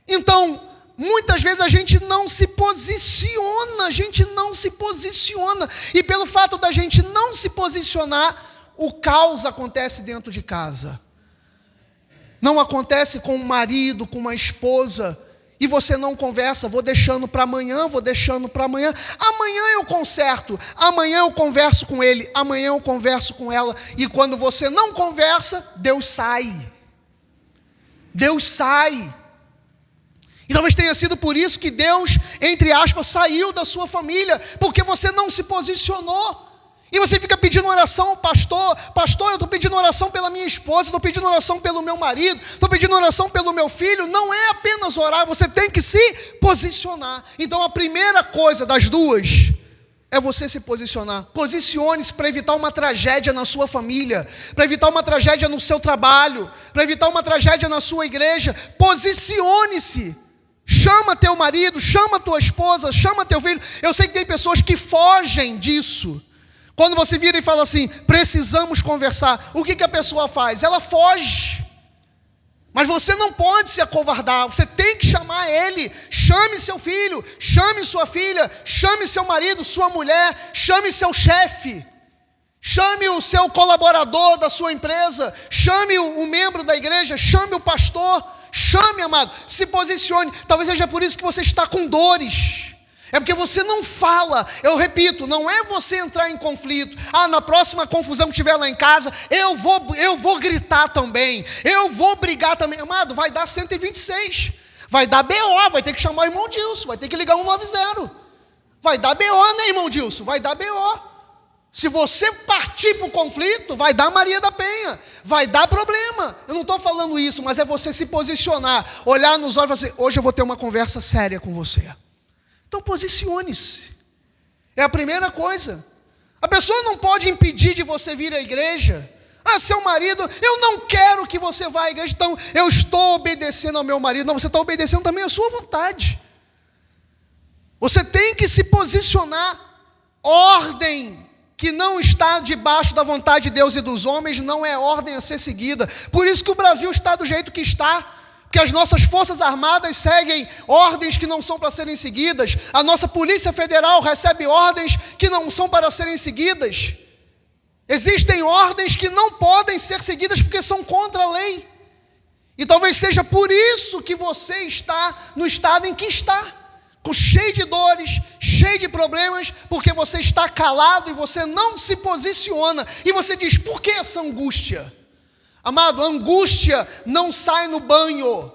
Então, muitas vezes a gente não se posiciona, e pelo fato da gente não se posicionar, o caos acontece dentro de casa. Não acontece com o marido, com uma esposa, e você não conversa: vou deixando para amanhã, amanhã eu conserto, amanhã eu converso com ele, amanhã eu converso com ela, e quando você não conversa, Deus sai. E talvez tenha sido por isso que Deus, entre aspas, saiu da sua família, porque você não se posicionou. E você fica pedindo oração: pastor, eu estou pedindo oração pela minha esposa, estou pedindo oração pelo meu marido, estou pedindo oração pelo meu filho. Não é apenas orar, você tem que se posicionar. Então a primeira coisa das duas é você se posicionar. Posicione-se para evitar uma tragédia na sua família, para evitar uma tragédia no seu trabalho, para evitar uma tragédia na sua igreja. Posicione-se. Chama teu marido, chama tua esposa, chama teu filho. Eu sei que tem pessoas que fogem disso. Quando você vira e fala assim: precisamos conversar, o que a pessoa faz? Ela foge. Mas você não pode se acovardar, você tem que chamar ele. Chame seu filho, chame sua filha, chame seu marido, sua mulher, chame seu chefe, chame o seu colaborador da sua empresa, chame o membro da igreja, chame o pastor. Chame, amado, se posicione. Talvez seja por isso que você está com dores. É porque você não fala. Eu repito, não é você entrar em conflito: na próxima confusão que tiver lá em casa, eu vou gritar também, eu vou brigar também. Amado, vai dar 126, vai dar BO, vai ter que chamar o irmão Dilson, vai ter que ligar 190. Vai dar BO, né, irmão Dilson? Vai dar BO. Se você partir para o conflito, vai dar Maria da Penha, vai dar problema. Eu não estou falando isso, mas é você se posicionar, olhar nos olhos e falar assim: hoje eu vou ter uma conversa séria com você. Então posicione-se. É a primeira coisa. A pessoa não pode impedir de você vir à igreja. Seu marido, eu não quero que você vá à igreja, então eu estou obedecendo ao meu marido. Não, você está obedecendo também à sua vontade. Você tem que se posicionar. Ordem que não está debaixo da vontade de Deus e dos homens não é ordem a ser seguida. Por isso que o Brasil está do jeito que está, porque as nossas forças armadas seguem ordens que não são para serem seguidas, a nossa Polícia Federal recebe ordens que não são para serem seguidas. Existem ordens que não podem ser seguidas porque são contra a lei. E talvez seja por isso que você está no estado em que está, cheio de dores, cheio de problemas, porque você está calado e você não se posiciona. E você diz: por que essa angústia? Amado, angústia não sai no banho.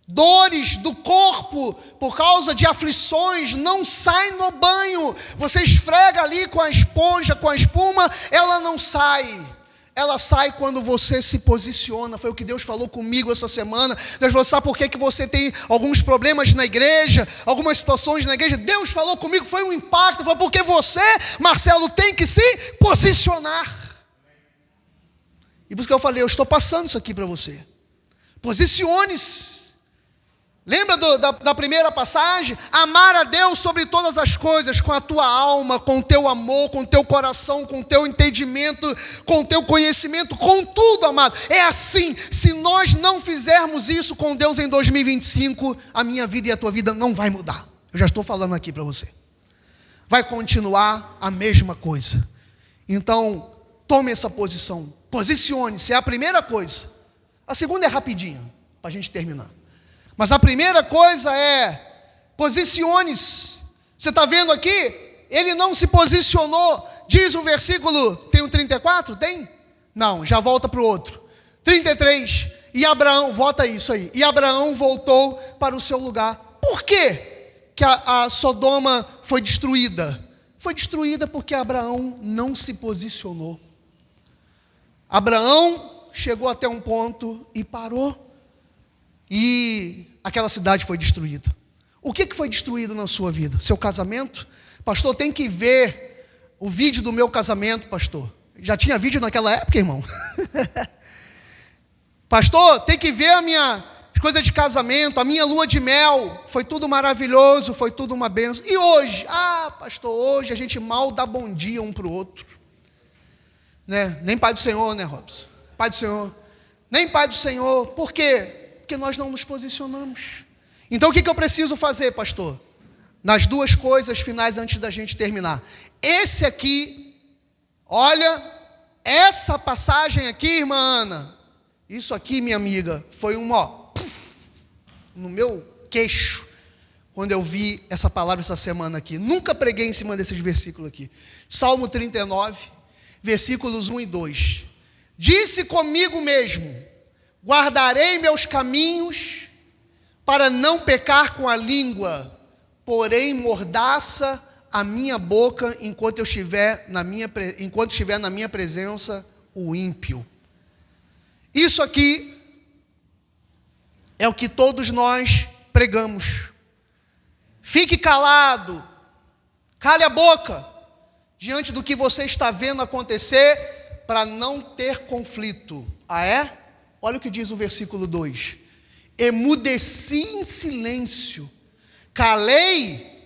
Dores do corpo por causa de aflições não saem no banho. Você esfrega ali com a esponja, com a espuma, ela não sai. Ela sai quando você se posiciona. Foi o que Deus falou comigo essa semana. Deus falou: sabe por que você tem alguns problemas na igreja, algumas situações na igreja? Deus falou comigo, foi um impacto. Falou: porque você, Marcelo, tem que se posicionar. E por isso que eu falei: eu estou passando isso aqui para você. Posicione-se. Lembra da primeira passagem? Amar a Deus sobre todas as coisas, com a tua alma, com o teu amor, com o teu coração, com o teu entendimento, com o teu conhecimento, com tudo, amado. É assim. Se nós não fizermos isso com Deus em 2025, a minha vida e a tua vida não vai mudar. Eu já estou falando aqui para você. Vai continuar a mesma coisa. Então, tome essa posição. Posicione-se, é a primeira coisa. A segunda é rapidinho, para a gente terminar. Mas a primeira coisa é: posicione-se. Você está vendo aqui? Ele não se posicionou. Diz o versículo, tem o 34? Tem? Não, já volta para o outro. 33, e Abraão, volta isso aí. E Abraão voltou para o seu lugar. Por quê que a Sodoma foi destruída? Foi destruída porque Abraão não se posicionou. Abraão chegou até um ponto e parou. E aquela cidade foi destruída. O que foi destruído na sua vida? Seu casamento? Pastor, tem que ver o vídeo do meu casamento, pastor. Já tinha vídeo naquela época, irmão? Pastor, tem que ver as coisas de casamento, a minha lua de mel, foi tudo maravilhoso, foi tudo uma bênção. E hoje? Pastor, hoje a gente mal dá bom dia um para o outro. Né? Nem Pai do Senhor, né, Robson? Pai do Senhor. Nem Pai do Senhor. Por quê? Porque nós não nos posicionamos. Então o que eu preciso fazer, pastor? Nas duas coisas finais antes da gente terminar. Esse aqui, olha, essa passagem aqui, irmã Ana, isso aqui, minha amiga, foi no meu queixo, quando eu vi essa palavra essa semana aqui. Nunca preguei em cima desses versículos aqui. Salmo 39, versículos 1 e 2. Disse comigo mesmo: guardarei meus caminhos para não pecar com a língua, porém mordaça a minha boca enquanto estiver na minha presença o ímpio. Isso aqui é o que todos nós pregamos. Fique calado, cale a boca diante do que você está vendo acontecer, para não ter conflito. Olha o que diz o versículo 2: emudeci em silêncio, calei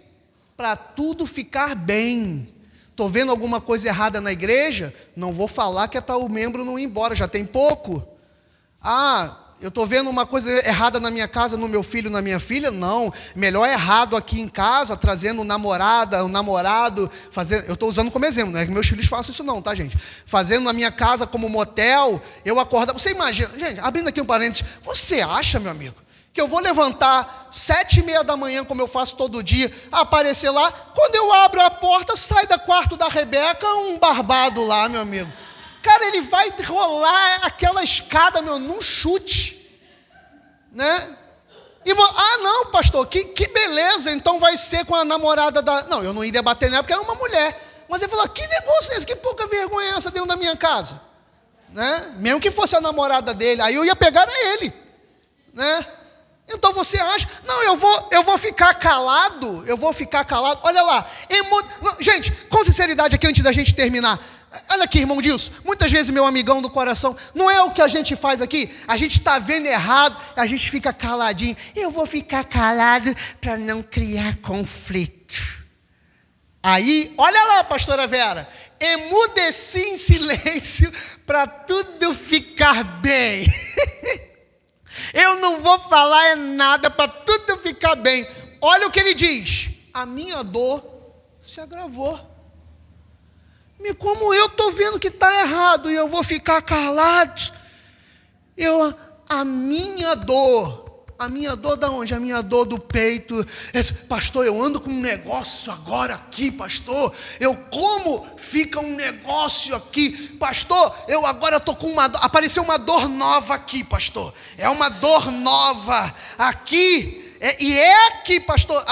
para tudo ficar bem. Estou vendo alguma coisa errada na igreja? Não vou falar, que é para o membro não ir embora, já tem pouco. Eu estou vendo uma coisa errada na minha casa, no meu filho, na minha filha? Não, melhor errado aqui em casa, trazendo o namorado, fazendo, eu estou usando como exemplo, não é que meus filhos façam isso não, tá, gente? Fazendo na minha casa como motel, eu acordo, você imagina, gente, abrindo aqui um parênteses, você acha, meu amigo, que eu vou levantar 7:30 da manhã, como eu faço todo dia, aparecer lá, quando eu abro a porta, sai do quarto da Rebeca um barbado lá, meu amigo. Cara, ele vai rolar aquela escada, num chute, né? E não, pastor, que beleza, então vai ser com a namorada da... Não, eu não iria bater nela porque era uma mulher. Mas ele falou, que negócio é esse? Que pouca vergonha é essa dentro da minha casa? Né? Mesmo que fosse a namorada dele, aí eu ia pegar ele, né? Então você acha, não, eu vou ficar calado, olha lá, gente, com sinceridade aqui antes da gente terminar, olha aqui, irmão Dilson, muitas vezes meu amigão do coração, não é o que a gente faz aqui, a gente está vendo errado, a gente fica caladinho, eu vou ficar calado para não criar conflito. Aí, olha lá, pastora Vera, emudeci em silêncio para tudo ficar bem. Eu não vou falar nada para tudo ficar bem. Olha o que ele diz: a minha dor se agravou. Como eu estou vendo que está errado e eu vou ficar calado? A minha dor da onde? A minha dor do peito. Pastor, eu ando com um negócio agora aqui, pastor. Como fica um negócio aqui? Pastor, eu agora estou com uma dor. Apareceu uma dor nova aqui, pastor. É uma dor nova aqui. E é aqui, pastor.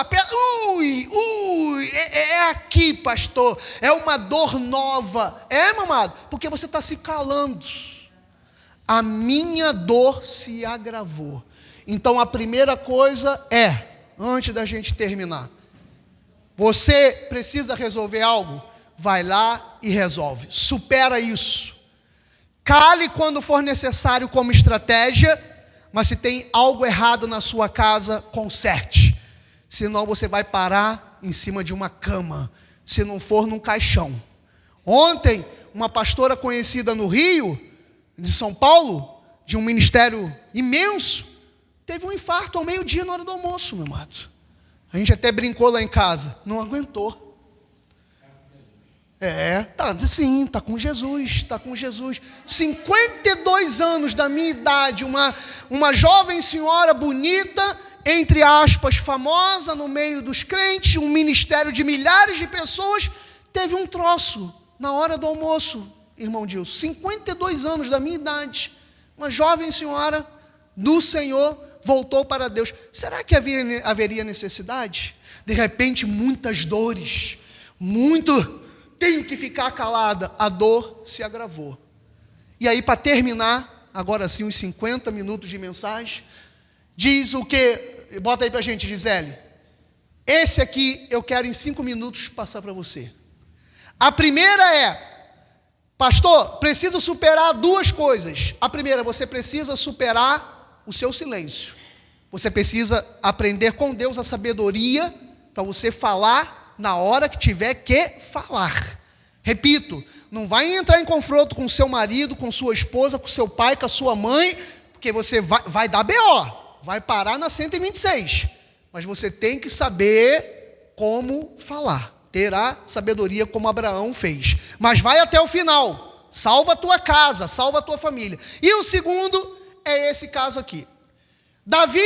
É aqui, pastor. É uma dor nova. Meu amado, porque você está se calando. A minha dor se agravou. Então a primeira coisa antes da gente terminar, você precisa resolver algo, vai lá e resolve, supera isso, cale quando for necessário como estratégia, mas se tem algo errado na sua casa, conserte, senão você vai parar em cima de uma cama, se não for num caixão. Ontem, uma pastora conhecida no Rio, de São Paulo, de um ministério imenso, teve um infarto ao meio-dia na hora do almoço, meu amado. A gente até brincou lá em casa, não aguentou. Tá com Jesus, 52 anos da minha idade, uma jovem senhora bonita, entre aspas, famosa no meio dos crentes, um ministério de milhares de pessoas, teve um troço na hora do almoço, irmão Dilson, 52 anos da minha idade, uma jovem senhora do Senhor, voltou para Deus. Será que haveria necessidade? De repente, muitas dores, tenho que ficar calada. A dor se agravou. E aí, para terminar, agora sim, os 50 minutos de mensagem, diz o que? Bota aí para a gente, Gisele. Esse aqui, eu quero em 5 minutos passar para você. A primeira é: pastor, preciso superar duas coisas. A primeira, você precisa superar o seu silêncio. Você precisa aprender com Deus a sabedoria para você falar na hora que tiver que falar. Repito, não vai entrar em confronto com seu marido, com sua esposa, com seu pai, com a sua mãe, porque você vai dar BO, vai parar na 126. Mas você tem que saber como falar. Terá sabedoria como Abraão fez. Mas vai até o final. Salva a tua casa, salva a tua família. E o segundo é esse caso aqui. Davi,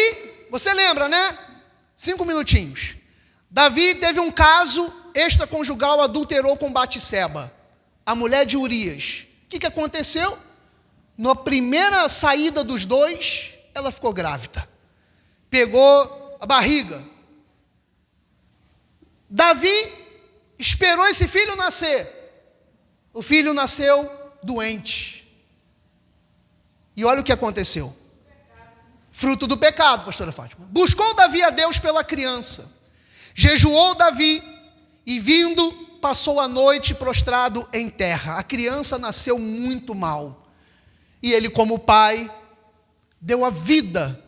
você lembra, né? 5 minutinhos. Davi teve um caso extraconjugal, adulterou com Batseba, a mulher de Urias. O que aconteceu? Na primeira saída dos dois, ela ficou grávida. Pegou a barriga. Davi esperou esse filho nascer. O filho nasceu doente. E olha o que aconteceu. Fruto do pecado, pastora Fátima. Buscou Davi a Deus pela criança. Jejuou Davi e vindo, passou a noite prostrado em terra. A criança nasceu muito mal. E ele, como pai, deu a vida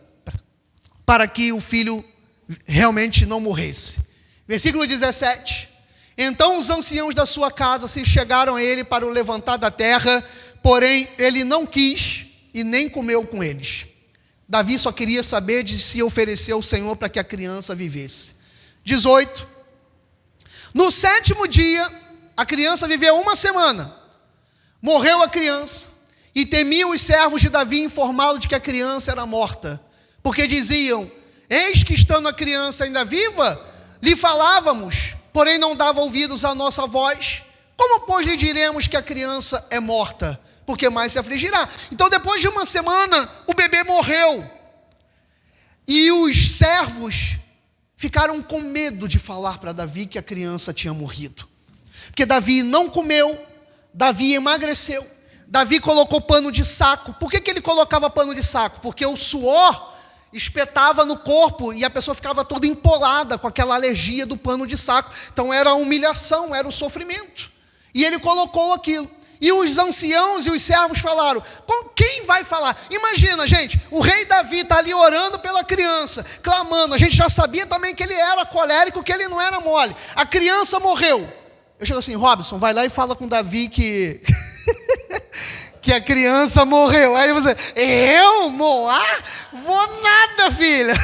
para que o filho realmente não morresse. Versículo 17. Então os anciãos da sua casa se chegaram a ele para o levantar da terra, porém ele não quis e nem comeu com eles. Davi só queria saber de se oferecer ao Senhor para que a criança vivesse. 18. No 7º dia, a criança viveu 1 semana. Morreu a criança, e temiam os servos de Davi informá-lo de que a criança era morta. Porque diziam: eis que estando a criança ainda viva, lhe falávamos, porém não dava ouvidos à nossa voz. Como, pois, lhe diremos que a criança é morta? Porque mais se afligirá. Então, depois de 1 semana, o bebê morreu. E os servos ficaram com medo de falar para Davi que a criança tinha morrido. Porque Davi não comeu, Davi emagreceu, Davi colocou pano de saco. Por que ele colocava pano de saco? Porque o suor espetava no corpo e a pessoa ficava toda empolada com aquela alergia do pano de saco. Então era a humilhação, era o sofrimento. E ele colocou aquilo. E os anciãos e os servos falaram: quem vai falar? Imagina, gente, o rei Davi está ali orando pela criança, clamando. A gente já sabia também que ele era colérico, que ele não era mole. A criança morreu. Eu chego assim: Robson, vai lá e fala com Davi que que a criança morreu. Aí você: eu, Moá? Vou nada, filha.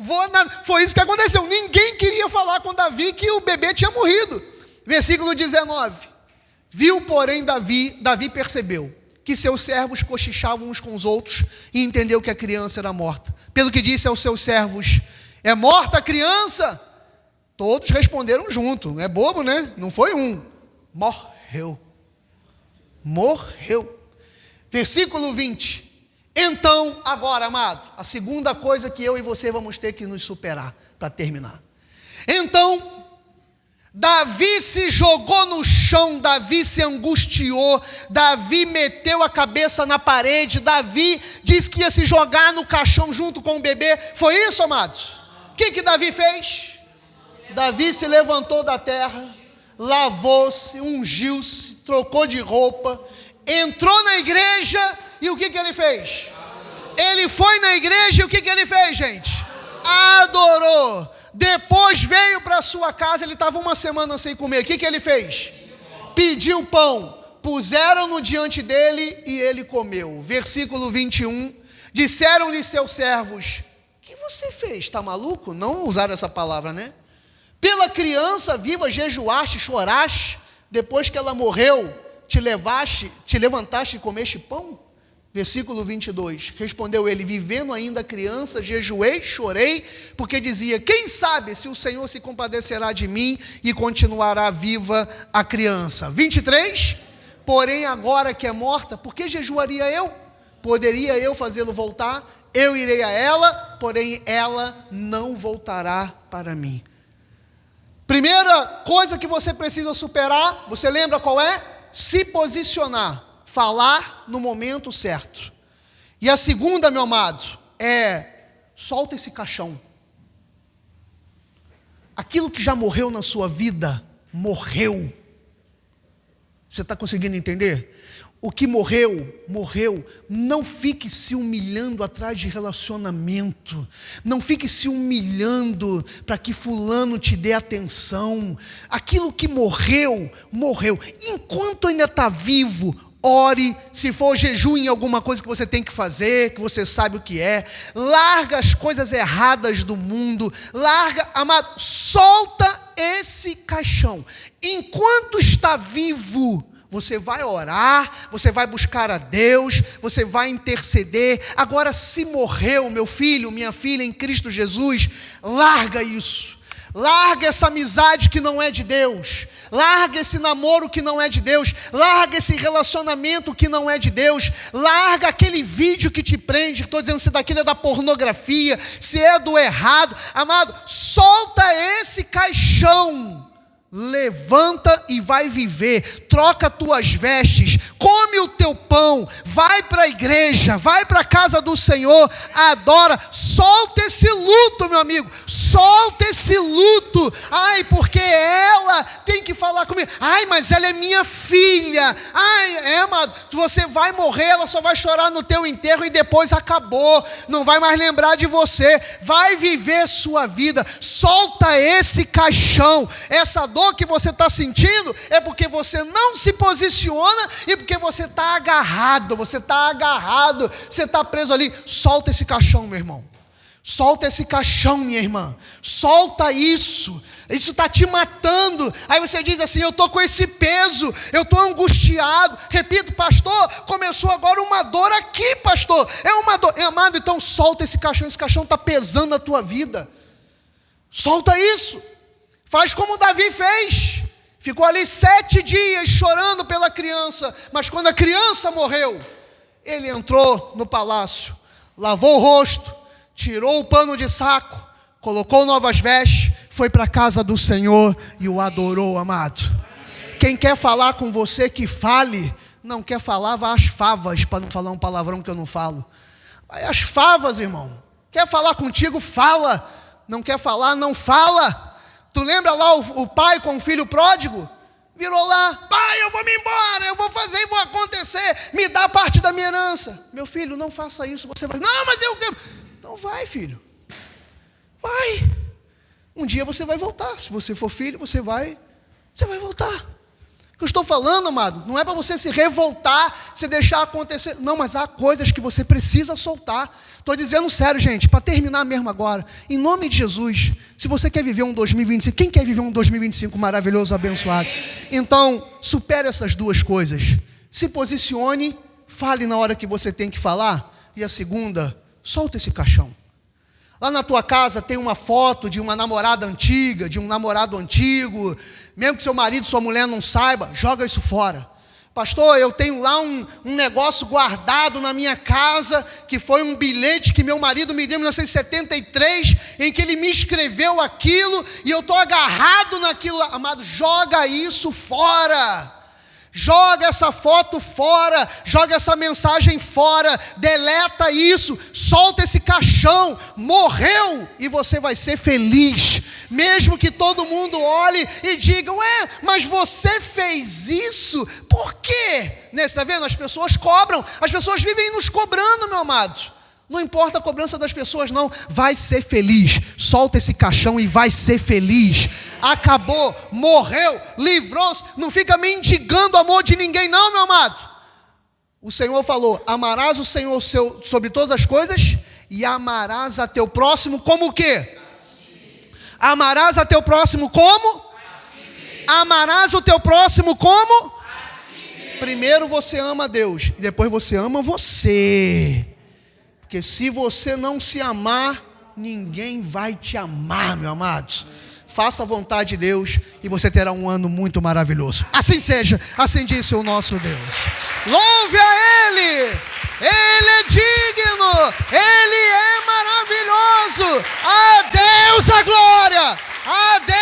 Vou nada. Foi isso que aconteceu. Ninguém queria falar com Davi que o bebê tinha morrido. Versículo 19. Viu, porém, Davi percebeu que seus servos cochichavam uns com os outros e entendeu que a criança era morta. Pelo que disse aos seus servos: é morta a criança? Todos responderam junto. Não é bobo, né? Não foi um. Morreu. Morreu. Versículo 20. Então, agora, amado, a segunda coisa que eu e você vamos ter que nos superar para terminar. Então, Davi se jogou no chão, Davi se angustiou, Davi meteu a cabeça na parede, Davi disse que ia se jogar no caixão junto com o bebê. Foi isso, amados? O que Davi fez? Davi se levantou da terra, lavou-se, ungiu-se, trocou de roupa, entrou na igreja e o que ele fez? Ele foi na igreja e o que ele fez, gente? Adorou. Depois veio para sua casa, ele estava 1 semana sem comer. O que ele fez? Pediu pão, puseram-no diante dele e ele comeu. Versículo 21, disseram-lhe seus servos: o que você fez? Está maluco? Não usaram essa palavra, né? Pela criança viva jejuaste, choraste, depois que ela morreu, te levantaste e comeste pão? Versículo 22, respondeu ele: vivendo ainda a criança, jejuei, chorei, porque dizia: quem sabe se o Senhor se compadecerá de mim e continuará viva a criança. 23, porém agora que é morta, por que jejuaria eu? Poderia eu fazê-lo voltar? Eu irei a ela, porém ela não voltará para mim. Primeira coisa que você precisa superar, você lembra qual é? Se posicionar. Falar no momento certo. E a segunda, meu amado, é: solta esse caixão. Aquilo que já morreu na sua vida, morreu. Você está conseguindo entender? O que morreu, morreu. Não fique se humilhando atrás de relacionamento. Não fique se humilhando para que fulano te dê atenção. Aquilo que morreu, morreu. Enquanto ainda está vivo, ore. Se for jejum em alguma coisa que você tem que fazer, que você sabe o que é. Larga as coisas erradas do mundo. Larga, amado, solta esse caixão. Enquanto está vivo, você vai orar, você vai buscar a Deus, você vai interceder. Agora, se morreu, meu filho, minha filha, em Cristo Jesus, larga isso. Larga essa amizade que não é de Deus. Larga esse namoro que não é de Deus. Larga esse relacionamento que não é de Deus. Larga aquele vídeo que te prende. Estou dizendo se daquilo é da pornografia, se é do errado. Amado, solta esse caixão. Levanta e vai viver, troca tuas vestes, come o teu pão, vai para a igreja, vai para a casa do Senhor, adora, solta esse luto, meu amigo, solta esse luto. Ai, porque ela tem que falar comigo. Ai, mas ela é minha filha. Ai, amado, você vai morrer, ela só vai chorar no teu enterro e depois acabou, não vai mais lembrar de você. Vai viver sua vida, solta esse caixão. Essa dor que você está sentindo é porque você não se posiciona e porque você está agarrado, você está preso ali. Solta esse caixão, meu irmão. Solta esse caixão, minha irmã. Solta isso. Isso está te matando. Aí você diz assim: eu estou com esse peso, eu estou angustiado. Repito, pastor, começou agora uma dor aqui, pastor. É uma dor. Amado, então solta esse caixão está pesando na tua vida. Solta isso. Faz como Davi fez. Ficou ali 7 dias chorando pela criança. Mas quando a criança morreu, ele entrou no palácio, lavou o rosto, tirou o pano de saco, colocou novas vestes, foi para a casa do Senhor e o adorou, amado. Quem quer falar com você, que fale. Não quer falar, vai às favas, para não falar um palavrão que eu não falo. Vai às favas, irmão. Quer falar contigo, fala. Não quer falar, não fala. Tu lembra lá o pai com o filho pródigo? Virou lá: pai, eu vou me embora, eu vou fazer e vou acontecer, me dá parte da minha herança. Meu filho, não faça isso. Você vai: não, mas eu quero. Então vai, filho, vai. Um dia você vai voltar. Se você for filho, você vai voltar. O que eu estou falando, amado, não é para você se revoltar, se deixar acontecer. Não, mas há coisas que você precisa soltar. Estou dizendo sério, gente, para terminar mesmo agora, em nome de Jesus, se você quer viver um 2025, quem quer viver um 2025 maravilhoso, abençoado? Então, supere essas duas coisas. Se posicione, fale na hora que você tem que falar. E a segunda, solta esse caixão. Lá na tua casa tem uma foto de uma namorada antiga, de um namorado antigo. Mesmo que seu marido, sua mulher não saiba, joga isso fora. Pastor, eu tenho lá um negócio guardado na minha casa, que foi um bilhete que meu marido me deu em 1973, em que ele me escreveu aquilo, e eu estou agarrado naquilo. Amado, joga isso fora. Joga essa foto fora, joga essa mensagem fora, deleta isso, solta esse caixão. Morreu e você vai ser feliz, mesmo que todo mundo olhe e diga: ué, mas você fez isso? Por quê? Você está vendo? As pessoas cobram, as pessoas vivem nos cobrando, meu amado. Não importa a cobrança das pessoas, não. Vai ser feliz. Solta esse caixão e vai ser feliz. Acabou, morreu, livrou-se. Não fica mendigando o amor de ninguém, não, meu amado. O Senhor falou: amarás o Senhor sobre todas as coisas e amarás a teu próximo como o quê? Amarás a teu próximo como? Amarás o teu próximo como? Primeiro você ama a Deus e depois você ama você. Porque se você não se amar, ninguém vai te amar, meu amado. Faça a vontade de Deus e você terá um ano muito maravilhoso. Assim seja, assim disse o nosso Deus. Louve a Ele! Ele é digno! Ele é maravilhoso! A Deus a glória! A Deus